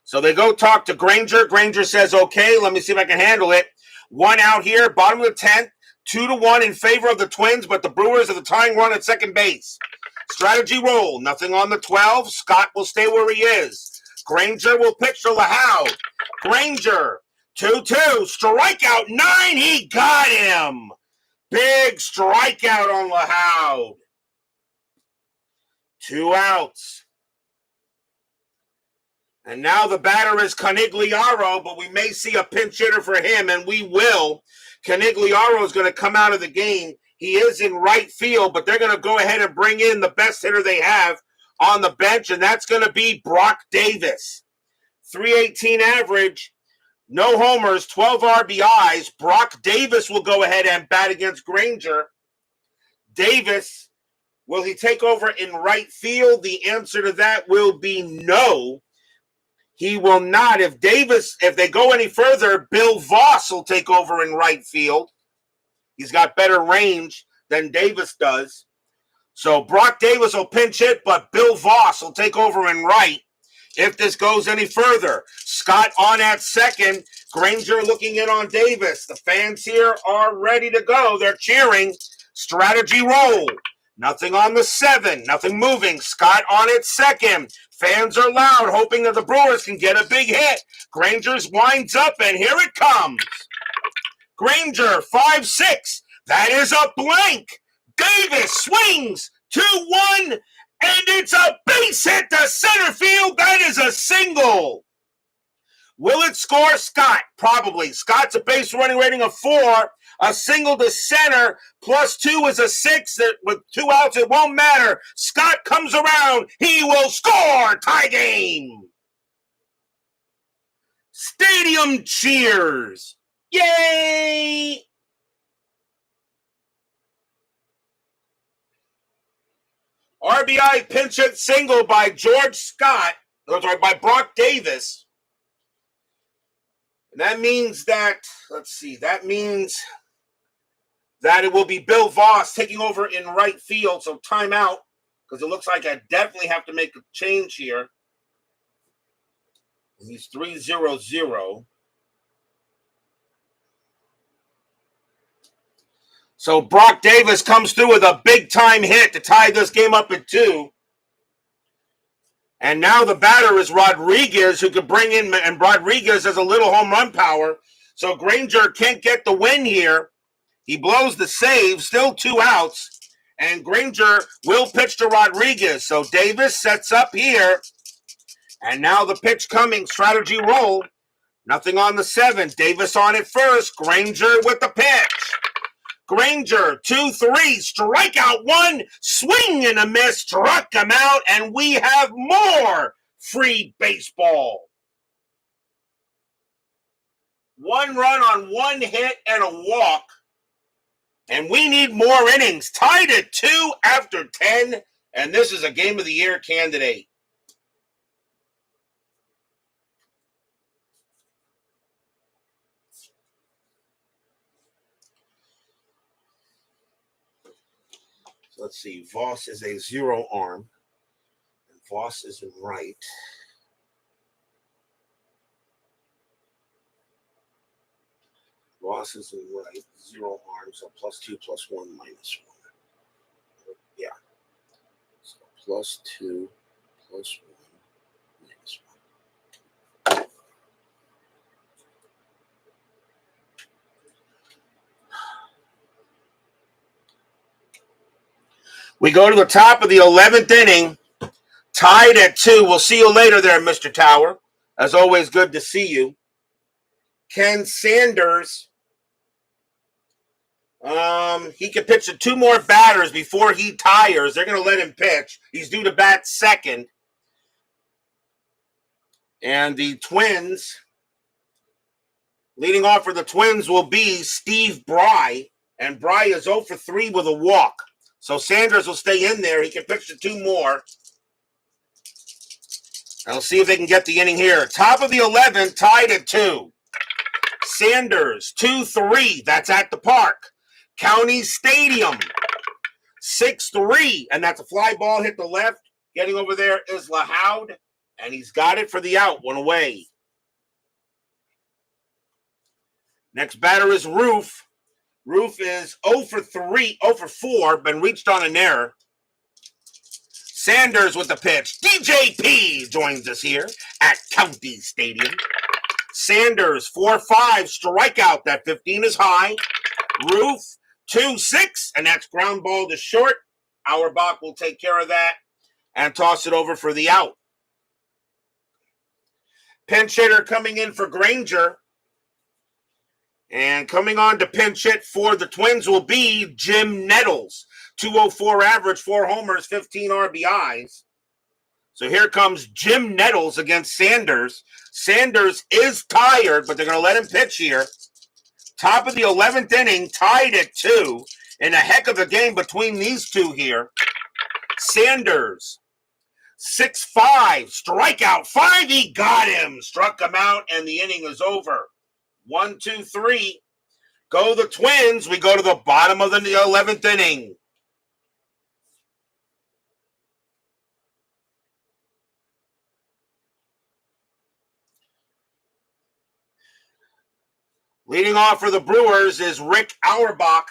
So they go talk to Granger. Granger says, okay, let me see if I can handle it. 1 out here, bottom of the 10th, 2-1 in favor of the Twins, but the Brewers are the tying run at second base. Strategy roll, nothing on the 12. Scott will stay where he is. Granger will pitch to LaHoud. Granger, 2-2, strikeout 9, he got him. Big strikeout on LaHoud. 2 outs. And now the batter is Canigliaro, but we may see a pinch hitter for him, and we will. Canigliaro is going to come out of the game. He is in right field, but they're going to go ahead and bring in the best hitter they have on the bench, and that's going to be Brock Davis. 318 average, no homers, 12 RBIs. Brock Davis will go ahead and bat against Granger. Davis, will he take over in right field? The answer to that will be no. He will not. If they go any further, Bill Voss will take over in right field. He's got better range than Davis does. So Brock Davis will pinch hit, but Bill Voss will take over in right if this goes any further. Scott on at second. Granger looking in on Davis. The fans here are ready to go. They're cheering. Strategy roll. Nothing on the 7. Nothing moving. Scott on at second. Fans are loud, hoping that the Brewers can get a big hit. Granger's winds up, and here it comes. Granger, 5-6. That is a blank. Davis swings 2-1, and it's a base hit to center field. That is a single. Will it score Scott? Probably. Scott's a base running rating of 4. A single to center, +2 is a 6. With 2 outs, it won't matter. Scott comes around. He will score. Tie game. Stadium cheers. Yay! RBI pinch hit single by George Scott. By Brock Davis. And that means that, that means that it will be Bill Voss taking over in right field. So timeout, because it looks like I definitely have to make a change here. He's 3-0-0. So Brock Davis comes through with a big-time hit to tie this game up at 2. And now the batter is Rodriguez, who could bring in, and Rodriguez has a little home run power. So Granger can't get the win here. He blows the save, still 2 outs, and Granger will pitch to Rodriguez. So Davis sets up here, and now the pitch coming, strategy roll. Nothing on the 7. Davis on it first. Granger with the pitch. Granger, 2-3, strikeout 1, swing and a miss, struck him out, and we have more free baseball. 1 run on 1 hit and a walk. And we need more innings. Tied at 2 after 10. And this is a Game of the Year candidate. So let's see. Voss is a 0 arm. And Voss is in right. Voss is in right, 0 arms, so +2, +1, -1. Yeah. So +2, +1, -1. We go to the top of the 11th inning, tied at 2. We'll see you later there, Mr. Tower. As always, good to see you. Ken Sanders. He can pitch to 2 more batters before he tires. They're going to let him pitch. He's due to bat second. And the Twins, leading off for the Twins will be Steve Bry. And Bry is 0 for 3 with a walk. So Sanders will stay in there. He can pitch to 2 more. And we'll see if they can get the inning here. Top of the 11th, tied at 2. Sanders, 2-3. That's at the park. County Stadium, 6-3, and that's a fly ball hit the left. Getting over there is LaHoud, and he's got it for the out, 1 away. Next batter is Roof. Roof is 0 for 4, been reached on an error. Sanders with the pitch. DJP joins us here at County Stadium. Sanders, 4-5, strikeout. That 15 is high. Roof, 2-6, and that's ground ball to short. Auerbach will take care of that and toss it over for the out. Pinch hitter coming in for Granger. And coming on to pinch hit for the Twins will be Jim Nettles. 204 average, 4 homers, 15 RBIs. So here comes Jim Nettles against Sanders. Sanders is tired, but they're going to let him pitch here. Top of the 11th inning, tied at 2. And a heck of a game between these two here. Sanders, 6-5, strikeout, 5. He got him, struck him out, and the inning is over. 1, 2, 3. Go the Twins. We go to the bottom of the 11th inning. Leading off for the Brewers is Rick Auerbach.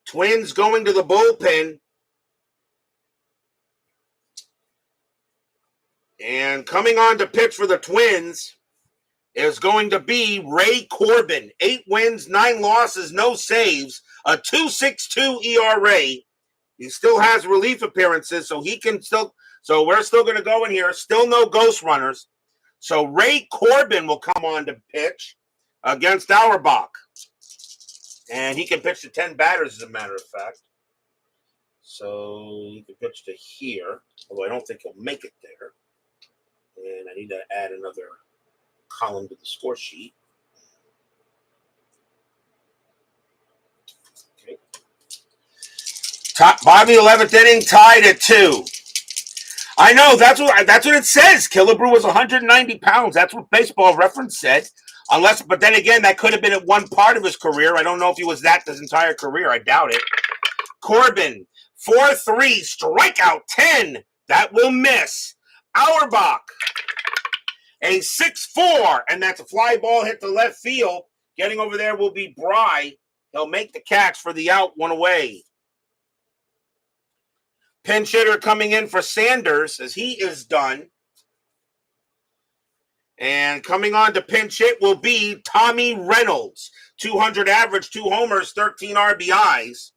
Twins going to the bullpen. And coming on to pitch for the Twins is going to be Ray Corbin. 8 wins, 9 losses, no saves, a 2.62 ERA. He still has relief appearances, so he can still. So we're still going to go in here. Still no ghost runners. So Ray Corbin will come on to pitch against Auerbach. And he can pitch to 10 batters, as a matter of fact. So he can pitch to here, although I don't think he'll make it there. And I need to add another column to the score sheet. Okay. Bottom of the 11th inning, tied at 2. I know, that's what it says. Killebrew was 190 pounds. That's what Baseball Reference said. But then again, that could have been at one part of his career. I don't know if he was that his entire career. I doubt it. Corbin, 4-3, strikeout, 10. That will miss. Auerbach, a 6-4, and that's a fly ball hit to left field. Getting over there will be Bry. He'll make the catch for the out, 1 away. Pinch hitter coming in for Sanders as he is done. And coming on to pinch hit will be Tommy Reynolds. 200 average, 2 homers, 13 RBIs.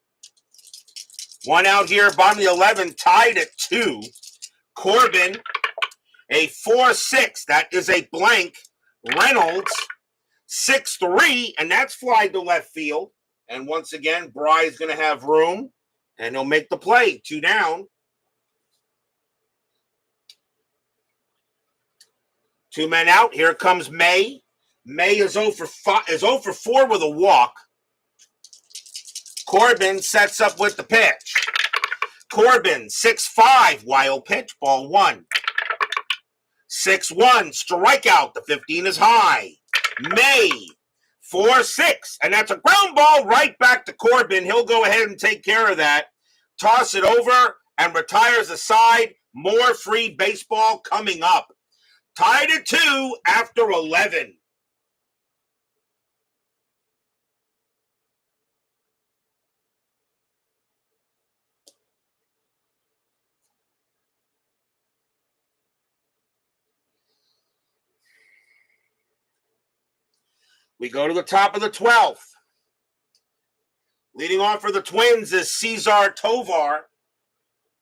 1 out here, bottom of the 11, tied at 2. Corbin, a 4-6. That is a blank. Reynolds, 6-3, and that's fly to left field. And once again, Bry is going to have room, and he'll make the play. 2 down. 2 men out. Here comes May. May is 0 for 4 with a walk. Corbin sets up with the pitch. Corbin, 6-5, wild pitch, ball 1. 6-1, strikeout. The 15 is high. May, 4-6, and that's a ground ball right back to Corbin. He'll go ahead and take care of that. Toss it over and retires the side. More free baseball coming up. Tied at 2 after 11. We go to the top of the 12th. Leading off for the Twins is Cesar Tovar.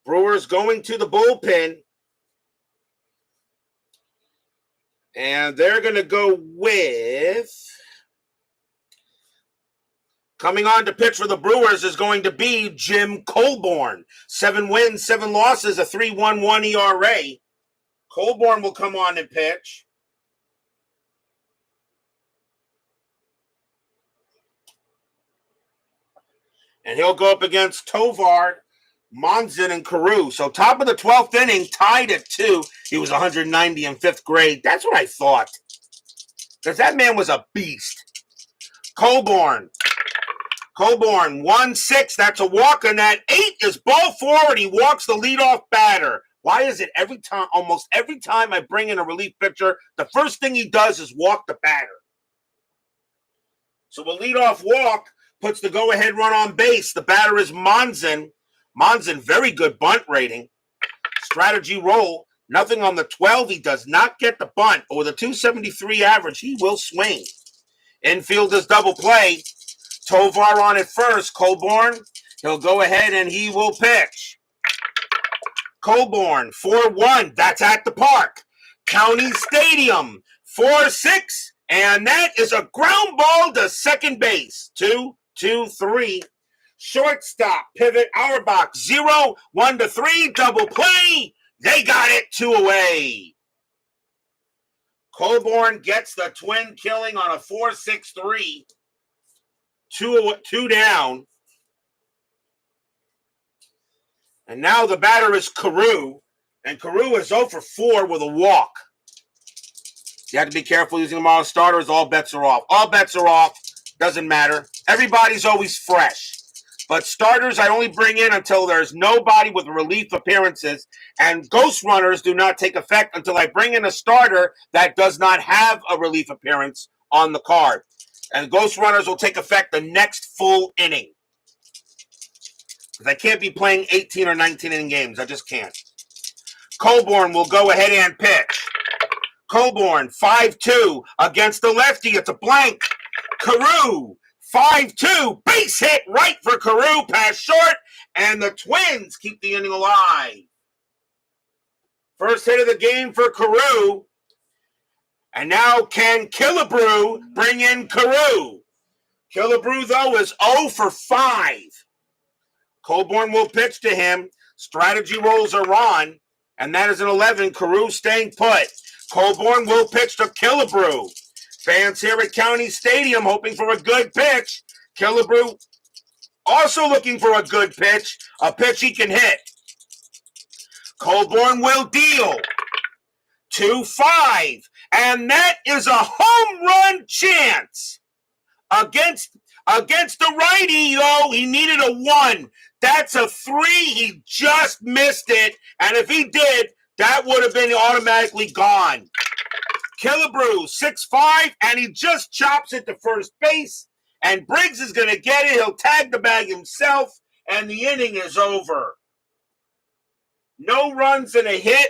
Brewers going to the bullpen. And they're going to go with, coming on to pitch for the Brewers is going to be Jim Colborn. 7 wins, 7 losses, a 3.11 ERA. Colborn will come on and pitch. And he'll go up against Tovar, Monzon, and Carew. So top of the 12th inning, tied at 2. He was 190 in 5th grade. That's what I thought. Because that man was a beast. Colborn, 1-6. That's a walk. And that 8 is ball forward. He walks the leadoff batter. Why is it almost every time I bring in a relief pitcher, the first thing he does is walk the batter? So a leadoff walk puts the go-ahead run on base. The batter is Monzon. Monzon, very good bunt rating. Strategy roll. Nothing on the 12. He does not get the bunt. But with a 273 average, he will swing. Infield is double play. Tovar on it first. Colborn, he'll go ahead and he will pitch. Colborn, 4-1. That's at the park. County Stadium. 4-6, and that is a ground ball to second base. 2-2-3. Shortstop, pivot, Auerbach, 0, 1-3, double play. They got it, 2 away. Colborn gets the twin killing on a 4-6-3. 2 down. And now the batter is Carew. And Carew is 0 for 4 with a walk. You have to be careful using them on starters. All bets are off. All bets are off. Doesn't matter. Everybody's always fresh. But starters I only bring in until there's nobody with relief appearances. And ghost runners do not take effect until I bring in a starter that does not have a relief appearance on the card. And ghost runners will take effect the next full inning. Because I can't be playing 18 or 19 inning games. I just can't. Colborn will go ahead and pitch. Colborn, 5-2 against the lefty. It's a blank. Carew, 5-2. Base hit right for Carew. Pass short. And the Twins keep the inning alive. First hit of the game for Carew. And now can Killebrew bring in Carew? Killebrew, though, is 0 for 5. Colborn will pitch to him. Strategy rolls are on. And that is an 11. Carew staying put. Colborn will pitch to Killebrew. Fans here at County Stadium hoping for a good pitch. Killebrew also looking for a good pitch. A pitch he can hit. Colborn will deal. 2-5. And that is a home run chance. Against the righty, though, he needed a 1. That's a 3. He just missed it. And if he did, that would have been automatically gone. Killebrew, 6-5, and he just chops it to first base. And Briggs is going to get it. He'll tag the bag himself, and the inning is over. No runs and a hit.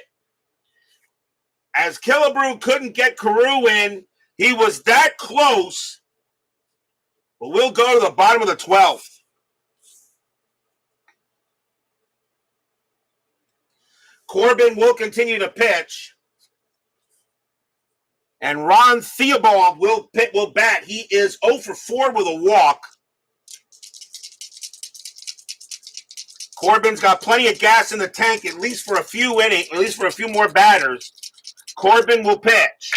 As Killebrew couldn't get Carew in, he was that close. But we'll go to the bottom of the 12th. Corbin will continue to pitch. And Ron Theobald will bat. He is 0 for 4 with a walk. Corbin's got plenty of gas in the tank, at least for a few innings, at least for a few more batters. Corbin will pitch.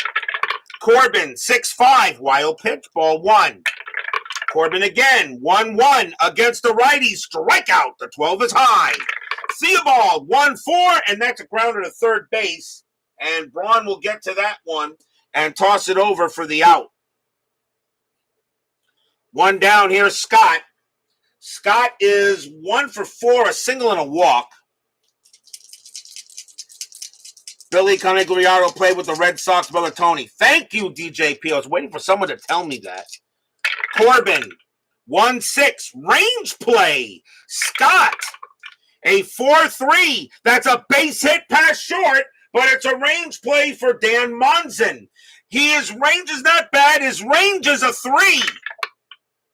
Corbin, 6-5, wild pitch, ball 1. Corbin again, 1-1 against the righty, strikeout. The 12 is high. Theobald, 1-4, and that's a grounder to third base. And Braun will get to that one and toss it over for the out. One down here, Scott. Scott is 1 for 4, a single and a walk. Billy Conigliaro played with the Red Sox, brother Tony. Thank you, DJP. I was waiting for someone to tell me that. Corbin, 1-6, range play. Scott, a 4-3. That's a base hit pass short, but it's a range play for Dan Monson. His range is not bad. His range is a 3.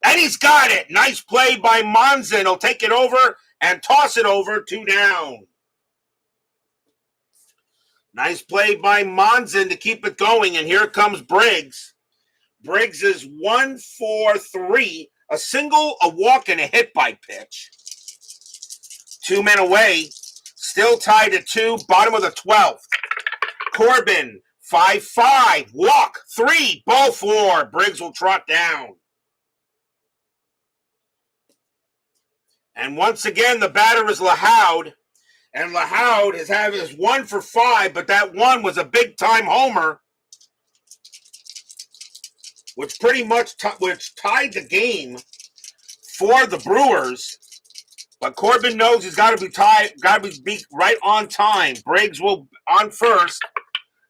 And he's got it. Nice play by Monson. He'll take it over and toss it over, 2 down. Nice play by Monson to keep it going. And here comes Briggs. Briggs is 1 for 3. A single, a walk, and a hit by pitch. 2 men away. Still tied at 2. Bottom of the 12th. Corbin, 5-5. Walk, 3. Ball 4. Briggs will trot down. And once again, the batter is LaHoud. And LaHoud has had his 1 for 5, but that 1 was a big-time homer, which pretty much tied the game for the Brewers. But Corbin knows he's got to be right on time. Briggs will on first.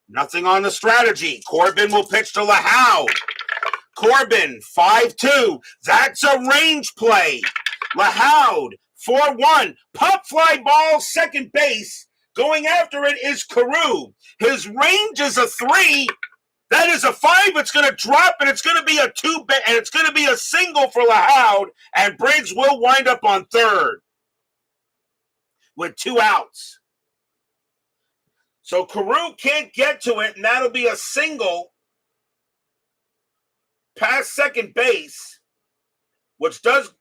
Nothing on the strategy. Corbin will pitch to LaHoud. Corbin, 5-2. That's a range play. LaHoud, 4-1. Pop fly ball, second base. Going after it is Carew. His range is a 3. That is a 5. It's going to drop, and it's going to be a 2, and it's going to be a single for LaHoud, and Briggs will wind up on third with 2 outs. So Carew can't get to it, and that'll be a single past second base, which does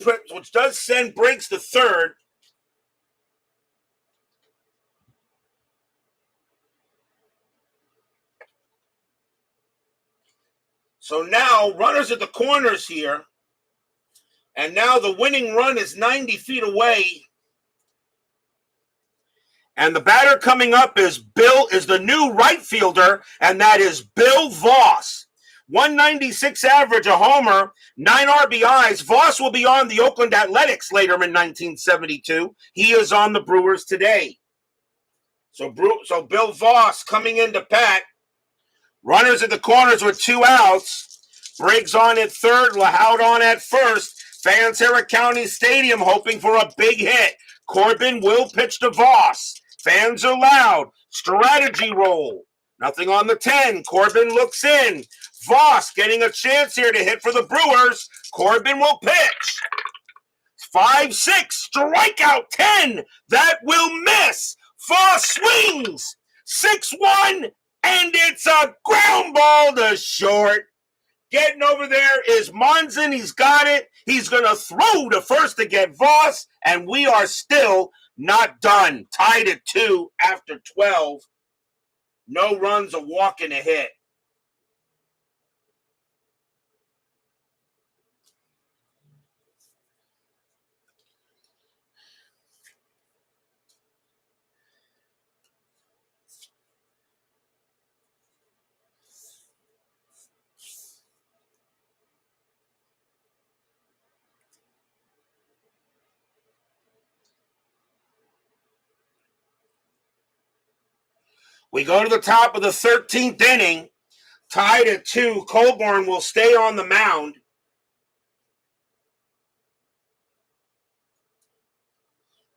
send Briggs to third. So now runners at the corners here. And now the winning run is 90 feet away. And the batter coming up is the new right fielder, and that is Bill Voss. 196 average, a homer, 9 RBIs. Voss will be on the Oakland Athletics later in 1972. He is on the Brewers today. So Bill Voss coming into bat. Runners at the corners with 2 outs. Briggs on at third, Lahoud on at first. Fans here at County Stadium hoping for a big hit. Corbin will pitch to Voss. Fans are loud. Strategy roll. Nothing on the 10. Corbin looks in. Voss getting a chance here to hit for the Brewers. Corbin will pitch. 5-6. Strikeout 10. That will miss. Voss swings. 6-1. And it's a ground ball to short. Getting over there is Monson. He's got it. He's going to throw to first to get Voss. And we are still not done. Tied at 2 after 12. No runs, a walk, and a hit. We go to the top of the 13th inning. Tied at 2. Colborn will stay on the mound.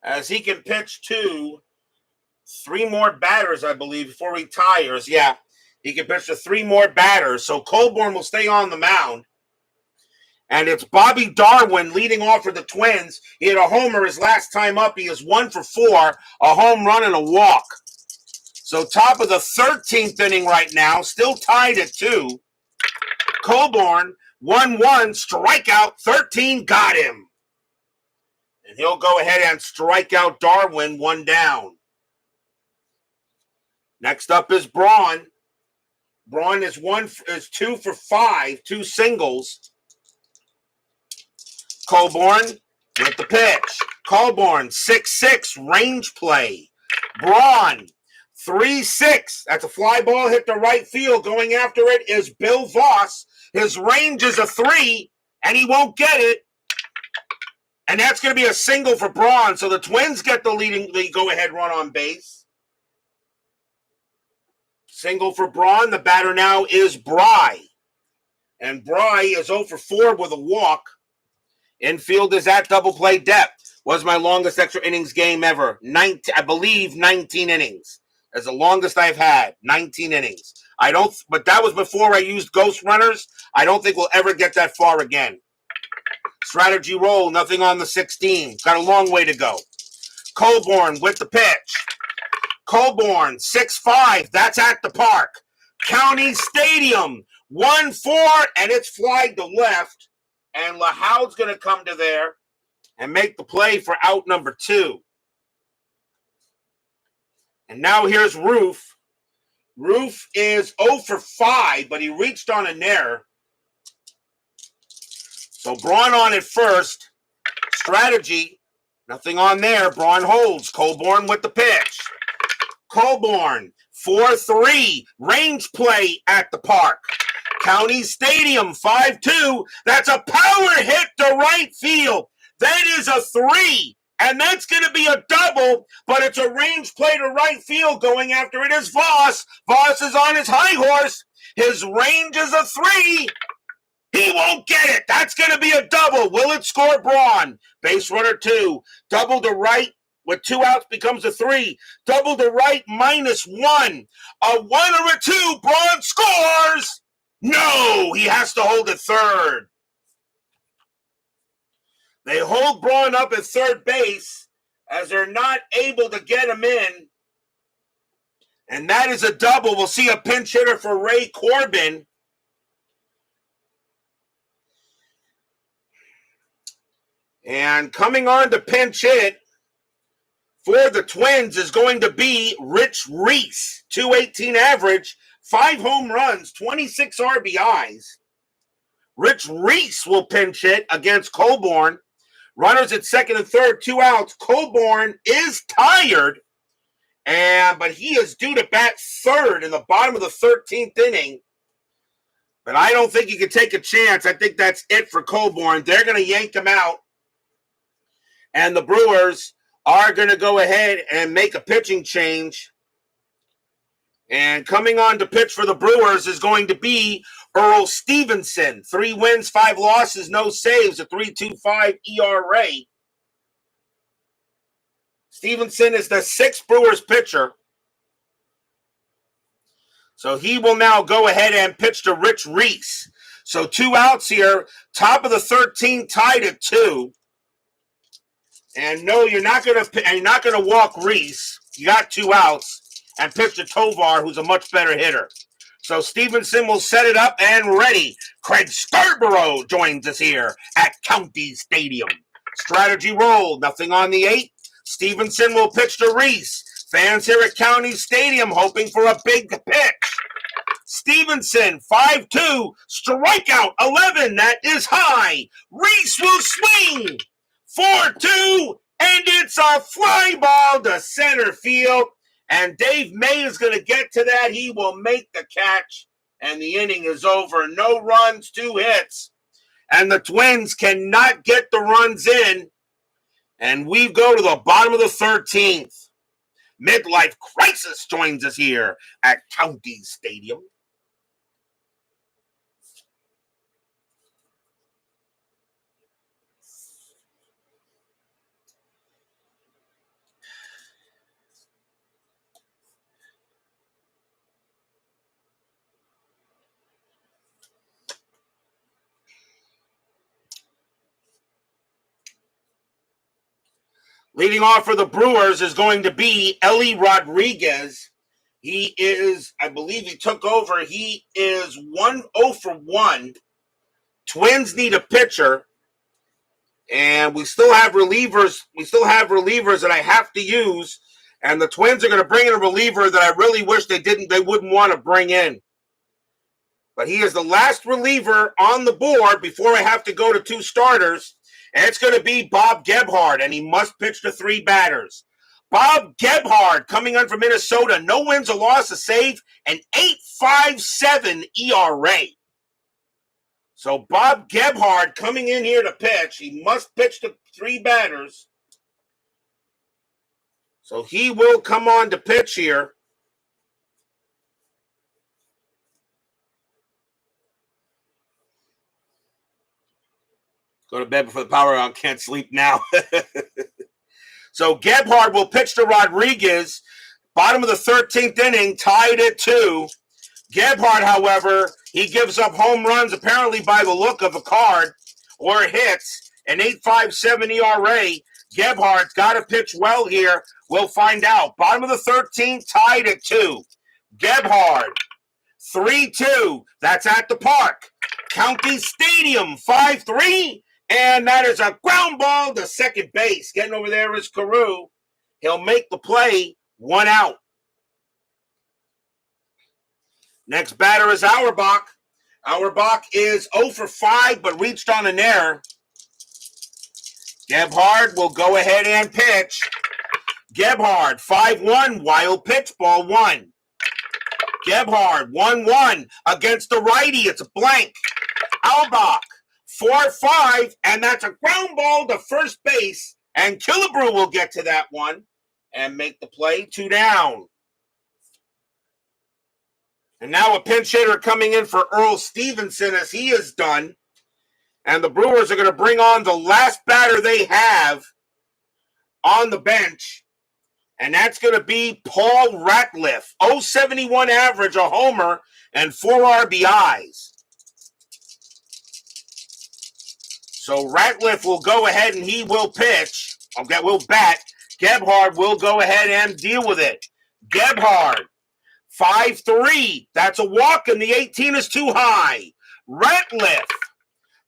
As he can pitch to 3 more batters, I believe, before he retires. Yeah, he can pitch to 3 more batters. So Colborn will stay on the mound. And it's Bobby Darwin leading off for the Twins. He had a homer his last time up. He is 1 for 4, a home run and a walk. So top of the 13th inning right now, still tied at 2. Colborn, 1-1, strikeout, 13, got him. And he'll go ahead and strike out Darwin, 1 down. Next up is Braun. Braun is 2 for 5, 2 singles. Colborn with the pitch. Colborn, 6-6, range play. Braun, 3-6. That's a fly ball hit to right field. Going after it is Bill Voss. His range is a 3, and he won't get it. And that's going to be a single for Braun. So the Twins get the go-ahead run on base. Single for Braun. The batter now is Bry. And Bry is 0 for 4 with a walk. Infield is at double play depth. Was my longest extra innings game ever. 19 innings. That's the longest I've had. 19 innings. But that was before I used ghost runners. I don't think we'll ever get that far again. Strategy roll, nothing on the 16. Got a long way to go. Colborn with the pitch. Colborn, 6-5. That's at the park. County Stadium, 1-4, and it's flagged to left. And Lahoud's going to come to there and make the play for out number 2. And now here's Roof. Roof is 0 for 5, but he reached on an error. So Braun on at first. Strategy, nothing on there. Braun holds. Colborn with the pitch. Colborn, 4-3, range play at the park. County Stadium, 5-2. That's a power hit to right field. That is a 3. And that's going to be a double, but it's a range play to right field. Going after it is Voss. Voss is on his high horse. His range is a 3. He won't get it. That's going to be a double. Will it score Braun? Base runner 2. Double to right with 2 outs becomes a 3. Double to right -1. A 1 or a 2. Braun scores. No, he has to hold at third. They hold Braun up at third base as they're not able to get him in. And that is a double. We'll see a pinch hitter for Ray Corbin. And coming on to pinch hit for the Twins is going to be Rich Reese. 218 average, 5 home runs, 26 RBIs. Rich Reese will pinch hit against Colborn. Runners at second and third, 2 outs. Colborn is tired, but he is due to bat third in the bottom of the 13th inning. But I don't think he can take a chance. I think that's it for Colborn. They're going to yank him out. And the Brewers are going to go ahead and make a pitching change. And coming on to pitch for the Brewers is going to be Earl Stevenson. 3 wins, 5 losses, no saves, a 3.25 ERA. Stevenson is the 6th Brewers pitcher. So he will now go ahead and pitch to Rich Reese. So 2 outs here. Top of the 13th, tied at 2. And no, you're not gonna walk Reese. You got 2 outs. And pitch to Tovar, who's a much better hitter. So Stevenson will set it up and ready. Craig Scarborough joins us here at County Stadium. Strategy roll, nothing on the 8. Stevenson will pitch to Reese. Fans here at County Stadium hoping for a big pitch. Stevenson, 5-2, strikeout 11, that is high. Reese will swing, 4-2, and it's a fly ball to center field. And Dave May is going to get to that. He will make the catch, and the inning is over. No runs, 2 hits. And the Twins cannot get the runs in. And we go to the bottom of the 13th. Midlife Crisis joins us here at County Stadium. Leading off for the Brewers is going to be Ellie Rodriguez. He is, I believe he took over. He is 1-0 for 1. Twins need a pitcher. And we still have relievers. We still have relievers that I have to use. And the Twins are going to bring in a reliever that I really wish they wouldn't want to bring in. But he is the last reliever on the board before I have to go to 2 starters. And it's going to be Bob Gebhard, and he must pitch to 3 batters. Bob Gebhard coming in from Minnesota. No wins, a loss, a save, an 8.57 ERA. So Bob Gebhard coming in here to pitch. He must pitch to 3 batters. So he will come on to pitch here. Go to bed before the power on. Can't sleep now. So Gebhard will pitch to Rodriguez. Bottom of the 13th inning, tied at 2. Gebhard, however, he gives up home runs apparently by the look of a card or hits. An 8.57 ERA. Gebhard's got to pitch well here. We'll find out. Bottom of the 13th, tied at 2. Gebhard, 3-2. That's at the park. County Stadium, 5-3. And that is a ground ball to second base. Getting over there is Carew. He'll make the play, 1 out. Next batter is Auerbach. Auerbach is 0 for 5, but reached on an error. Gebhard will go ahead and pitch. Gebhard, 5-1, wild pitch, ball 1. Gebhard, 1-1 against the righty. It's a blank. Auerbach, 4-5, and that's a ground ball to first base. And Killebrew will get to that one and make the play, 2 down. And now a pinch hitter coming in for Earl Stevenson as he is done. And the Brewers are going to bring on the last batter they have on the bench. And that's going to be Paul Ratliff. 0.71 average, a homer, and 4 RBIs. So Ratliff will go ahead and he will pitch. Will bat. Gebhard will go ahead and deal with it. Gebhard, 5-3. That's a walk, and the 18 is too high. Ratliff,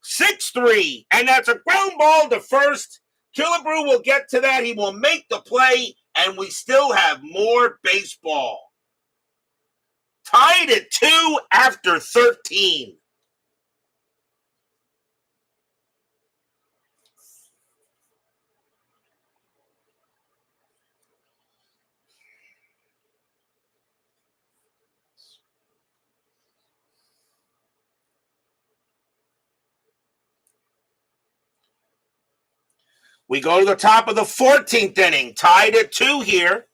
6-3, and that's a ground ball to first. Killebrew will get to that. He will make the play, and we still have more baseball. Tied at 2 after 13. We go to the top of the 14th inning, tied at 2 here.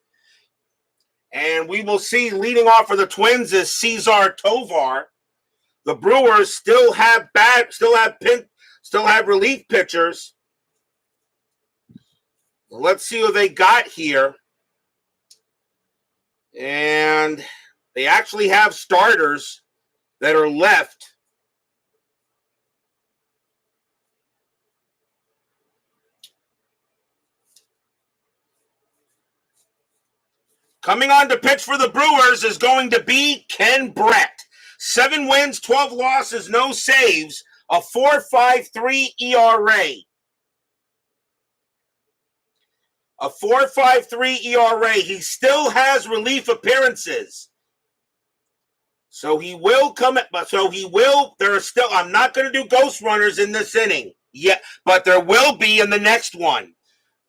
And we will see leading off for the Twins is Cesar Tovar. The Brewers still have relief pitchers. Let's see who they got here. And they actually have starters that are left. Coming on to pitch for the Brewers is going to be Ken Brett. 7 wins, 12 losses, no saves, a 4.53 ERA. A 4.53 ERA. He still has relief appearances. So he will come, there are still, I'm not going to do ghost runners in this inning yet, but there will be in the next one.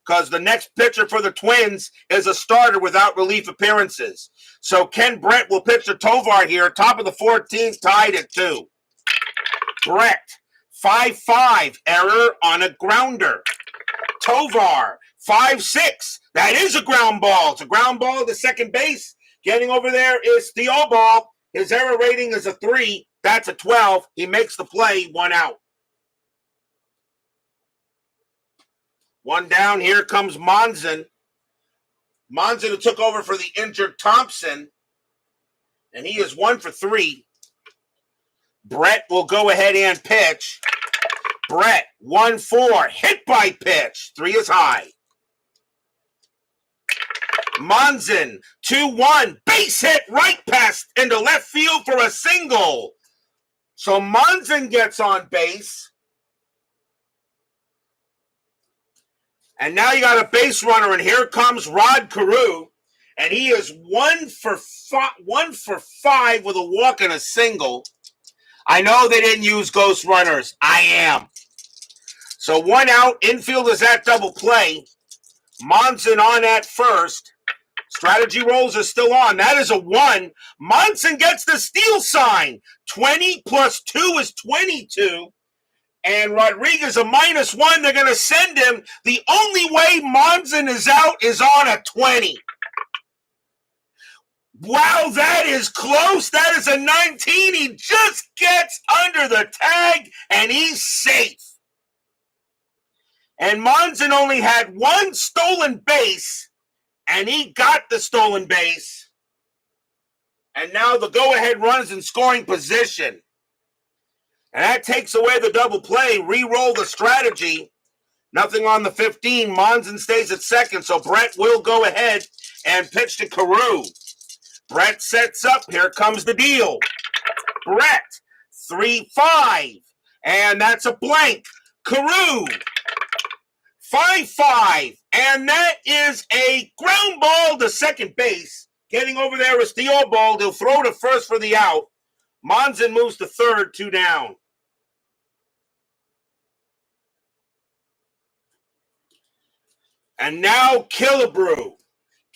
Because the next pitcher for the Twins is a starter without relief appearances. So Ken Brett will pitch to Tovar here, top of the 14th, tied at 2. Brett, 5-5, error on a grounder. Tovar, 5-6, that is a ground ball. It's a ground ball to second base. Getting over there is Theobald. His error rating is a 3. That's a 12. He makes the play, 1 out. 1 down. Here comes Monson. Monson who took over for the injured Thompson. And he is 1 for 3. Brett will go ahead and pitch. Brett, 1-4. Hit by pitch. 3 is high. Monson, 2-1. Base hit right past into left field for a single. So Monson gets on base. And now you got a base runner, and here comes Rod Carew, and he is 1 for 5 with a walk and a single. I know they didn't use ghost runners. I am. So 1 out. Infield is at double play. Monson on at first. Strategy rolls are still on. That is a 1. Monson gets the steal sign. 20 plus 2 is 22. And Rodriguez a -1. They're going to send him. The only way Monson is out is on a 20. Wow, that is close. That is a 19. He just gets under the tag, and he's safe. And Monson only had 1 stolen base, and he got the stolen base. And now the go-ahead run is in scoring position. And that takes away the double play. Re-roll the strategy. Nothing on the 15. Monson stays at second, so Brett will go ahead and pitch to Carew. Brett sets up. Here comes the deal. Brett, 3-5. And that's a blank. Carew, 5-5. And that is a ground ball to second base. Getting over there is Theobald. He'll throw to first for the out. Monson moves to third, 2 down. And now Killebrew.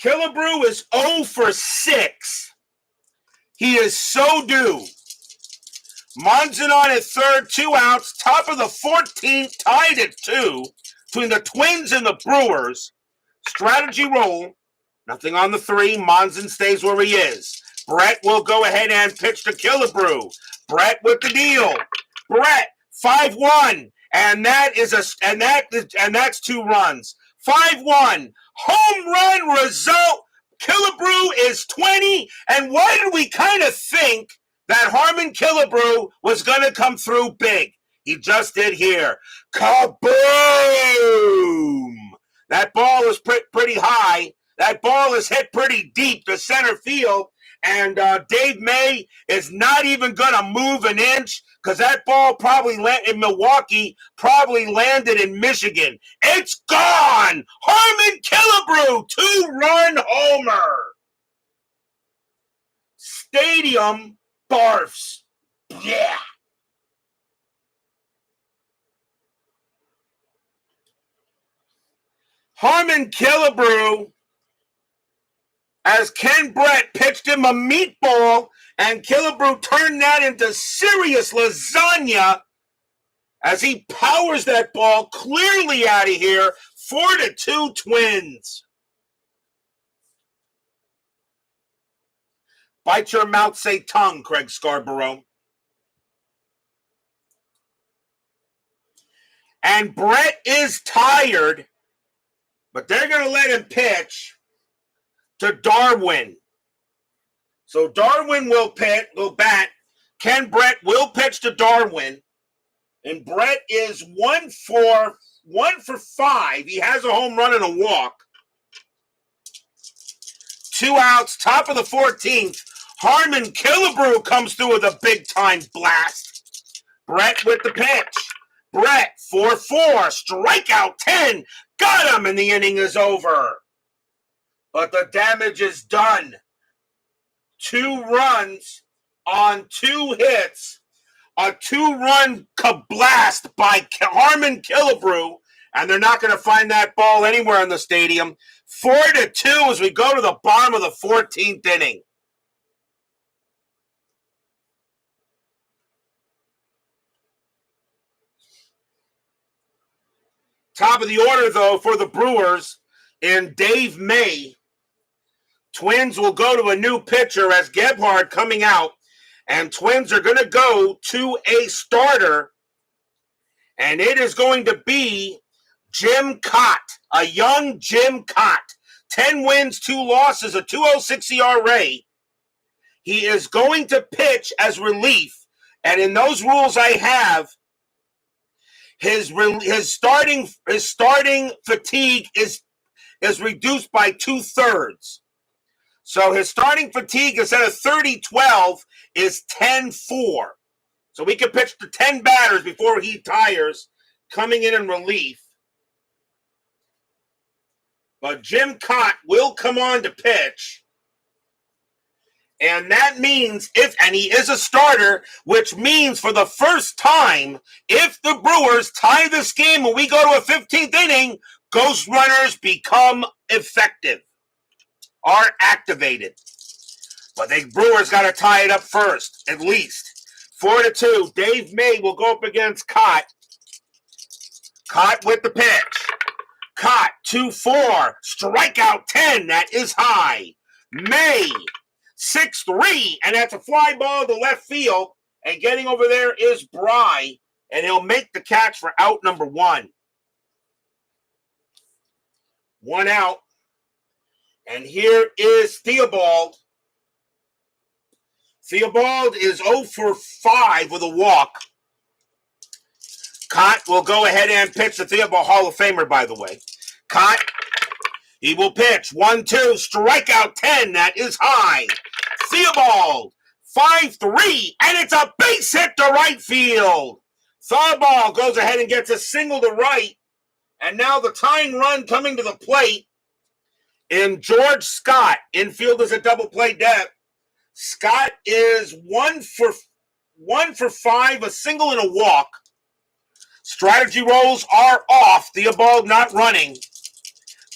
Killebrew is 0 for 6. He is so due. Monson on at third, 2 outs. Top of the 14th, tied at 2 between the Twins and the Brewers. Strategy roll. Nothing on the 3. Monson stays where he is. Brett will go ahead and pitch to Killebrew. Brett with the deal. Brett, 5-1. And that's 2 runs. 5-1. Home run result. Killebrew is 20. And why did we kind of think that Harmon Killebrew was going to come through big? He just did here. Kaboom! That ball is pretty high. That ball is hit pretty deep to center field, and Dave May is not even going to move an inch because that ball probably landed in Milwaukee, probably landed in Michigan. It's gone! Harmon Killebrew, 2-run homer. Stadium barfs. Yeah. Harmon Killebrew, as Ken Brett pitched him a meatball, and Killebrew turned that into serious lasagna as he powers that ball clearly out of here. 4-2 Twins. Bite your mouth, say tongue, Craig Scarborough. And Brett is tired, but they're going to let him pitch to Darwin. So Darwin will bat. Ken Brett will pitch to Darwin. And Brett is 1 for 5. He has a home run and a walk. 2 outs, top of the 14th. Harmon Killebrew comes through with a big-time blast. Brett with the pitch. Brett, 4-4, strikeout 10. Got him, and the inning is over. But the damage is done. 2 runs on 2 hits. A 2-run kablast by Harmon Killebrew, and they're not going to find that ball anywhere in the stadium. 4-2 as we go to the bottom of the 14th inning. Top of the order, though, for the Brewers in Dave May. Twins will go to a new pitcher as Gebhard coming out, and Twins are going to go to a starter, and it is going to be Jim Cott, a young Jim Cott. 10 wins, 2 losses, a 2.06 ERA. He is going to pitch as relief, and in those rules I have, his starting fatigue is reduced by 2/3. So his starting fatigue instead of 30-12 is 10-4. So we can pitch to 10 batters before he tires, coming in relief. But Jim Cott will come on to pitch. And that means and he is a starter, which means for the first time, if the Brewers tie this game and we go to a 15th inning, ghost runners become effective, are activated. But the Brewers got to tie it up first, at least. 4-2. Dave May will go up against Cott. Cott with the pitch. Cott, 2-4. Strikeout 10. That is high. May, 6-3, and that's a fly ball to left field. And getting over there is Bry, and he'll make the catch for out number 1. 1 out. And here is Theobald. Theobald is 0 for 5 with a walk. Cott will go ahead and pitch the Theobald, Hall of Famer, by the way. Cott, he will pitch. 1-2, strikeout 10. That is high. Theobald, 5-3, and it's a base hit to right field. Theobald goes ahead and gets a single to right. And now the tying run coming to the plate in George Scott. Infield is a double play depth. Scott is 1 for 5, a single and a walk. Strategy rolls are off. Theobald not running.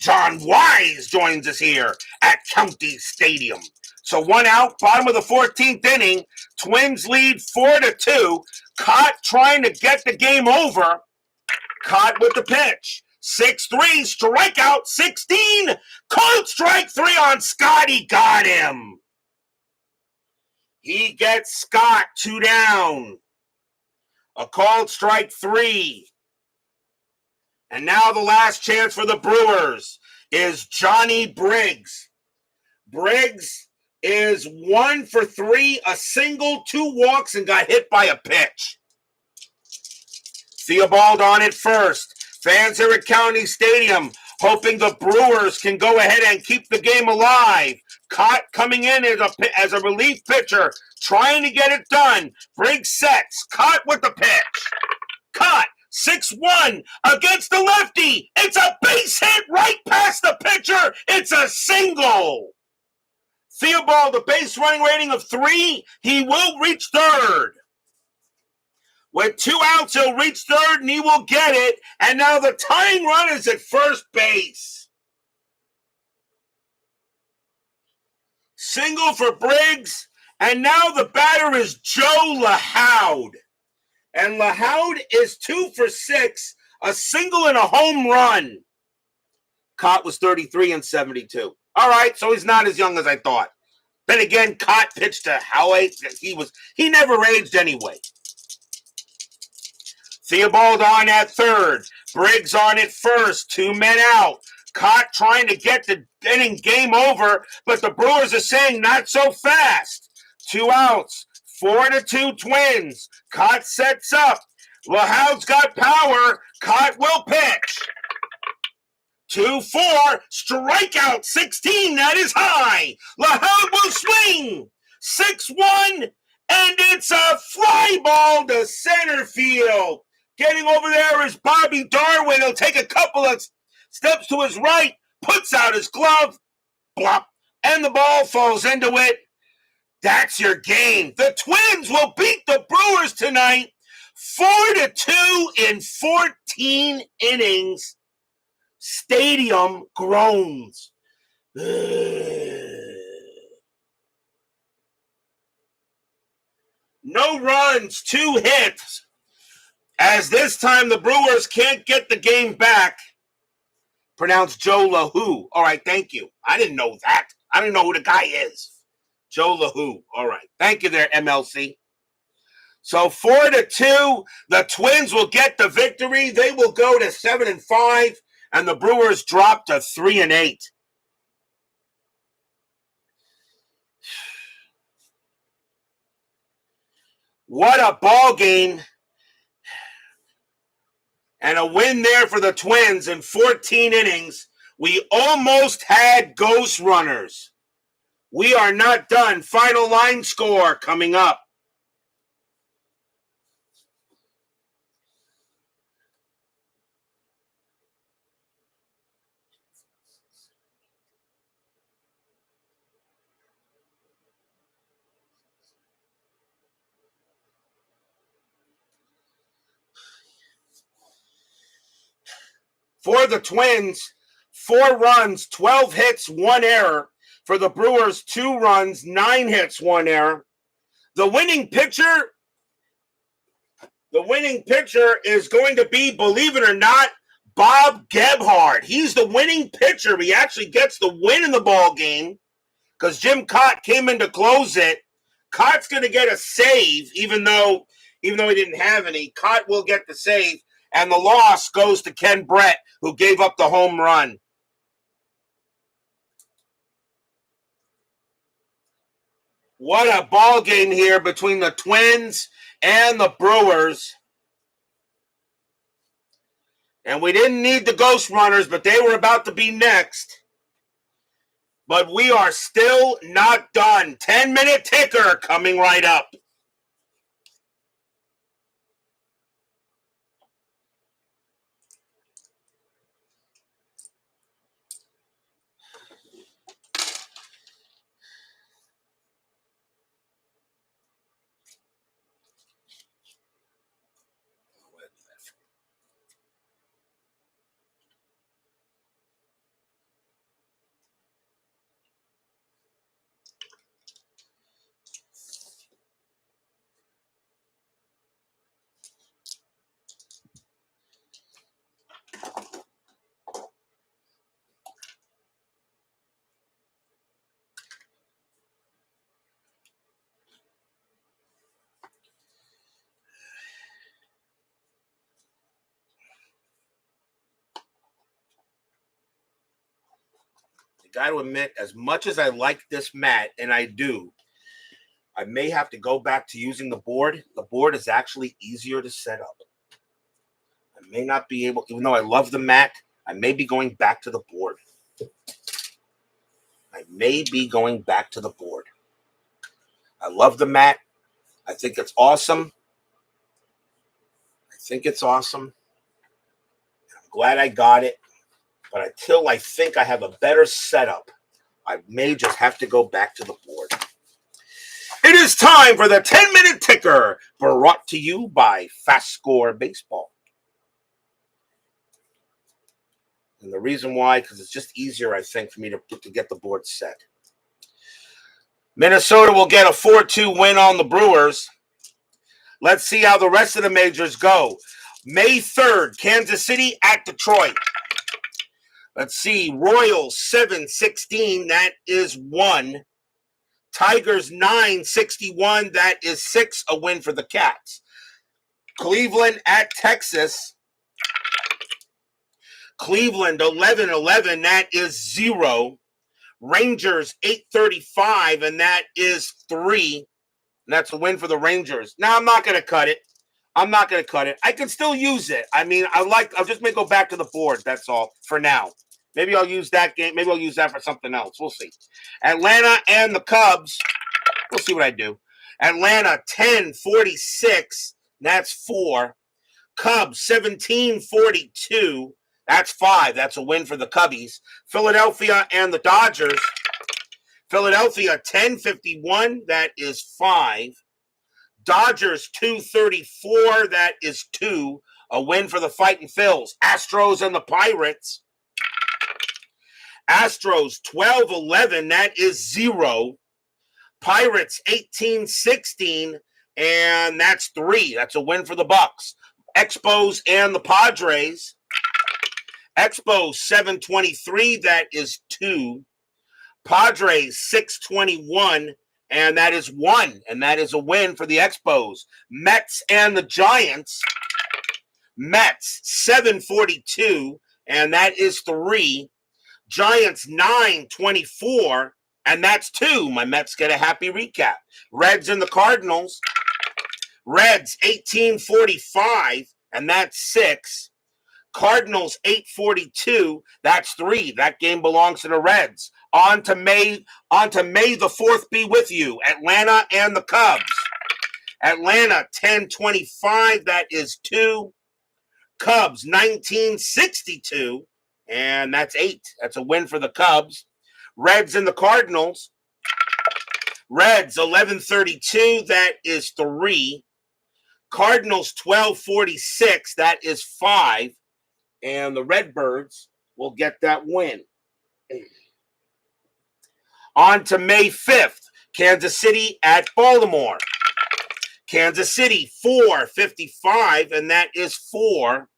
John Wise joins us here at County Stadium. So 1 out, bottom of the 14th inning. Twins lead 4-2. Cott trying to get the game over. Cott with the pitch. 6-3, strikeout 16. Called strike 3 on Scott. He got him. He gets Scott 2 down. A called strike 3. And now the last chance for the Brewers is Johnny Briggs. Briggs is 1 for 3, a single, 2 walks, and got hit by a pitch. Theobald on it first. Fans here at County Stadium. hoping the Brewers can go ahead and keep the game alive. Cott coming in as a relief pitcher, trying to get it done. Briggs sets. Cott with the pitch. Cott, 6-1 against the lefty. It's a base hit right past the pitcher. It's a single. Theobald, the base running rating of 3. He will reach third. With 2 outs, he'll reach third, and he will get it. And now the tying run is at first base. Single for Briggs, and now the batter is Joe LaHoud. And LaHoud is 2 for 6, a single and a home run. Cott was 33 and 72. All right, so he's not as young as I thought. Then again, Cott pitched to Howie. He never aged anyway. Theobald on at third. Briggs on at first. 2 men out. Cott trying to get the inning game over, but the Brewers are saying not so fast. 2 outs. 4-2 Twins. Cott sets up. LaHoud's got power. Cott will pitch. 2-4. Strikeout 16. That is high. LaHoud will swing. 6-1. And it's a fly ball to center field. Getting over there is Bobby Darwin. He'll take a couple of steps to his right, puts out his glove, blop, and the ball falls into it. That's your game. The Twins will beat the Brewers tonight 4-2 in 14 innings. Stadium groans. No runs, 2 hits. As this time the Brewers can't get the game back. Pronounced Joe LaHoud. All right, thank you. I didn't know that. I don't know who the guy is. Joe LaHoud. All right. Thank you there, MLC. So 4-2, the Twins will get the victory. They will go to 7-5, and the Brewers drop to 3-8. What a ball game. And a win there for the Twins in 14 innings. We almost had ghost runners. We are not done. Final line score coming up. For the Twins, 4 runs, 12 hits, 1 error. For the Brewers, 2 runs, 9 hits, 1 error. The winning pitcher is going to be, believe it or not, Bob Gebhardt. He's the winning pitcher. He actually gets the win in the ball game because Jim Cott came in to close it. Cott's going to get a save, even though he didn't have any. Cott will get the save. And the loss goes to Ken Brett, who gave up the home run. What a ball game here between the Twins and the Brewers. And we didn't need the ghost runners, but they were about to be next. But we are still not done. 10-minute ticker coming right up. Got to admit, as much as I like this mat, and I do, I may have to go back to using the board. The board is actually easier to set up. I may not be able, even though I love the mat, I may be going back to the board. I love the mat. I think it's awesome. I'm glad I got it. But until I think I have a better setup, I may just have to go back to the board. It is time for the 10-minute ticker, brought to you by FastScore Baseball. And the reason why, because it's just easier, I think, for me to get the board set. Minnesota will get a 4-2 win on the Brewers. Let's see how the rest of the majors go. May 3rd, Kansas City at Detroit. Let's see, Royals 7-16, that is 1. Tigers 9-61, that is 6, a win for the Cats. Cleveland at Texas. Cleveland 11-11, that is 0. Rangers 8-35, and that is 3. And that's a win for the Rangers. Now, I'm not going to cut it. I can still use it. I mean, I'll just go back to the board. That's all for now. Maybe I'll use that game. Maybe I'll use that for something else. We'll see. Atlanta and the Cubs. We'll see what I do. Atlanta 10-46. That's 4. Cubs 17-42. That's 5. That's a win for the Cubbies. Philadelphia and the Dodgers. Philadelphia 10-51. That is 5. Dodgers 2-34. That is 2. A win for the Fighting Phils. Astros and the Pirates. Astros 12-11. That is 0. Pirates 18-16. And that's 3. That's a win for the Bucks. Expos and the Padres. Expos 7-23. That is 2. Padres 6-21. And that is 1. And that is a win for the Expos. Mets and the Giants. Mets 7-42. And that is 3. Giants 9-24. And that's 2. My Mets get a happy recap. Reds and the Cardinals. Reds 18-45. And that's 6. Cardinals 8-42. That's 3. That game belongs to the Reds. On to May the 4th be with you. Atlanta and the Cubs. Atlanta 10-25. That is 2. Cubs 19-62. And that's 8. That's a win for the Cubs. Reds and the Cardinals. Reds 11-32. That is 3. Cardinals 12-46. That is 5. And the Redbirds will get that win. On to May 5th. Kansas City at Baltimore. Kansas City 4-55. And that is 4.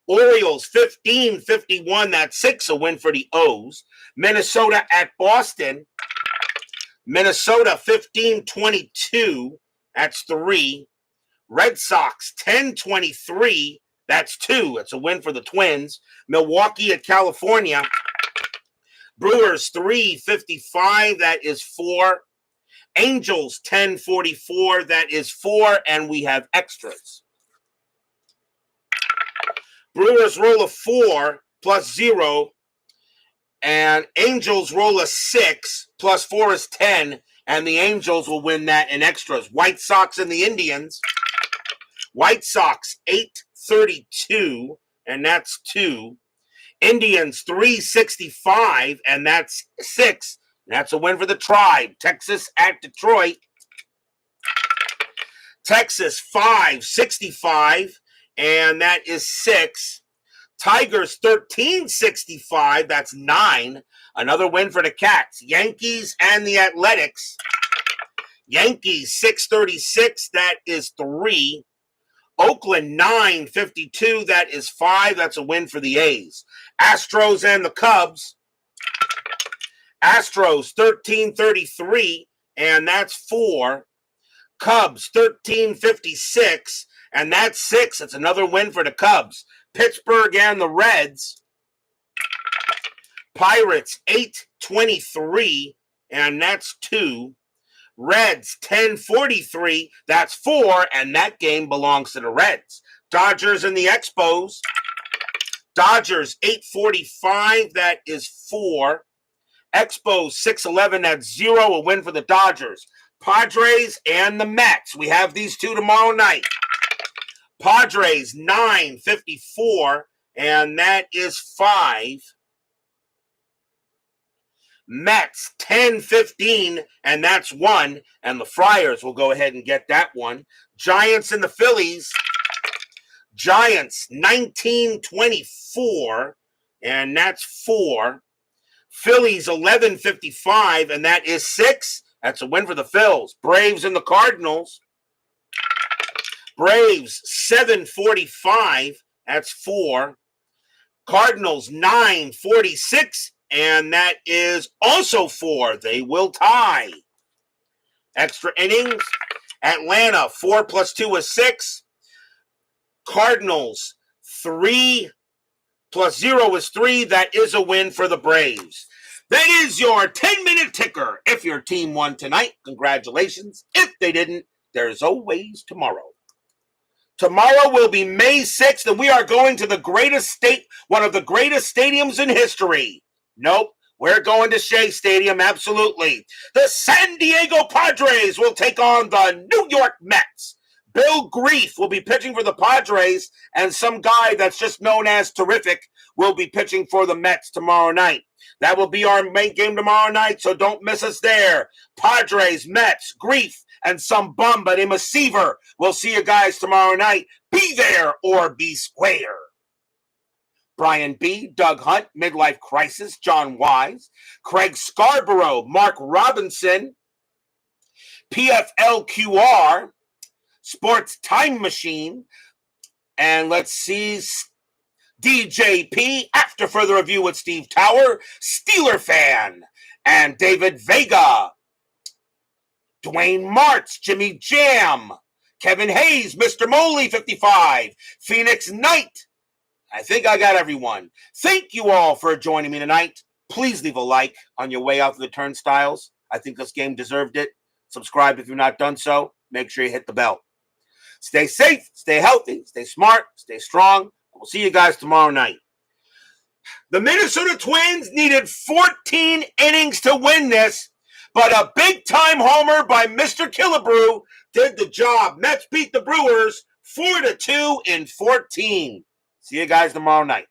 Orioles 15-51. That's 6. A win for the O's. Minnesota at Boston. Minnesota 15-22. That's 3. Red Sox 10-23. That's 2. It's a win for the Twins. Milwaukee at California. Brewers 3-55. That is 4. Angels 10-44. That is 4. And we have extras. Brewers roll a 4 plus 0. And Angels roll a 6 plus 4 is 10. And the Angels will win that in extras. White Sox and the Indians. White Sox 8-32. And that's 2. Indians 3-65. And that's 6. And that's a win for the Tribe. Texas at Detroit. Texas 5-65. And that is 6. Tigers 13-65. That's 9. Another win for the Cats. Yankees and the Athletics. Yankees 6-36. That is 3. Oakland 9-52. That is 5. That's a win for the A's. Astros and the Cubs. Astros 13-33. And that's 4. Cubs 13-56. And that's 6. It's another win for the Cubs. Pittsburgh and the Reds. Pirates 8-23. And that's 2. Reds 10-43. That's 4. And that game belongs to the Reds. Dodgers and the Expos. Dodgers 845, that is 4. Expos 611, that's 0, a win for the Dodgers. Padres and the Mets, we have these two tomorrow night. Padres 954, and that is 5. Mets 10-15, and that's 1. And the Friars will go ahead and get that one. Giants and the Phillies. Giants 19-24, and that's 4. Phillies 11-55, and that is 6. That's a win for the Phils. Braves and the Cardinals. Braves 7-45, that's 4. Cardinals 9-46, and that is also 4. They will tie. Extra innings. Atlanta 4 + 2 is 6. Cardinals 3 + 0 is 3. That is a win for the Braves. That is your 10-minute ticker. If your team won tonight, congratulations. If they didn't, there's always tomorrow. Tomorrow will be May 6th, and we are going to one of the greatest stadiums in history. Nope, we're going to Shea Stadium, absolutely. The San Diego Padres will take on the New York Mets. Bill Grief will be pitching for the Padres, and some guy that's just known as Terrific will be pitching for the Mets tomorrow night. That will be our main game tomorrow night, so don't miss us there. Padres, Mets, Grief, and some bum by the name of Seaver. We'll see you guys tomorrow night. Be there or be square. Brian B., Doug Hunt, Midlife Crisis, John Wise, Craig Scarborough, Mark Robinson, PFLQR, Sports Time Machine, and let's see, DJP, After Further Review with Steve Tower, Steeler Fan, and David Vega, Dwayne Martz, Jimmy Jam, Kevin Hayes, Mr. Moley 55, Phoenix Knight. I think I got everyone. Thank you all for joining me tonight. Please leave a like on your way out to the turnstiles. I think this game deserved it. Subscribe if you've not done so. Make sure you hit the bell. Stay safe, stay healthy, stay smart, stay strong. We'll see you guys tomorrow night. The Minnesota Twins needed 14 innings to win this, but a big-time homer by Mr. Killebrew did the job. Mets beat the Brewers 4-2 in 14. See you guys tomorrow night.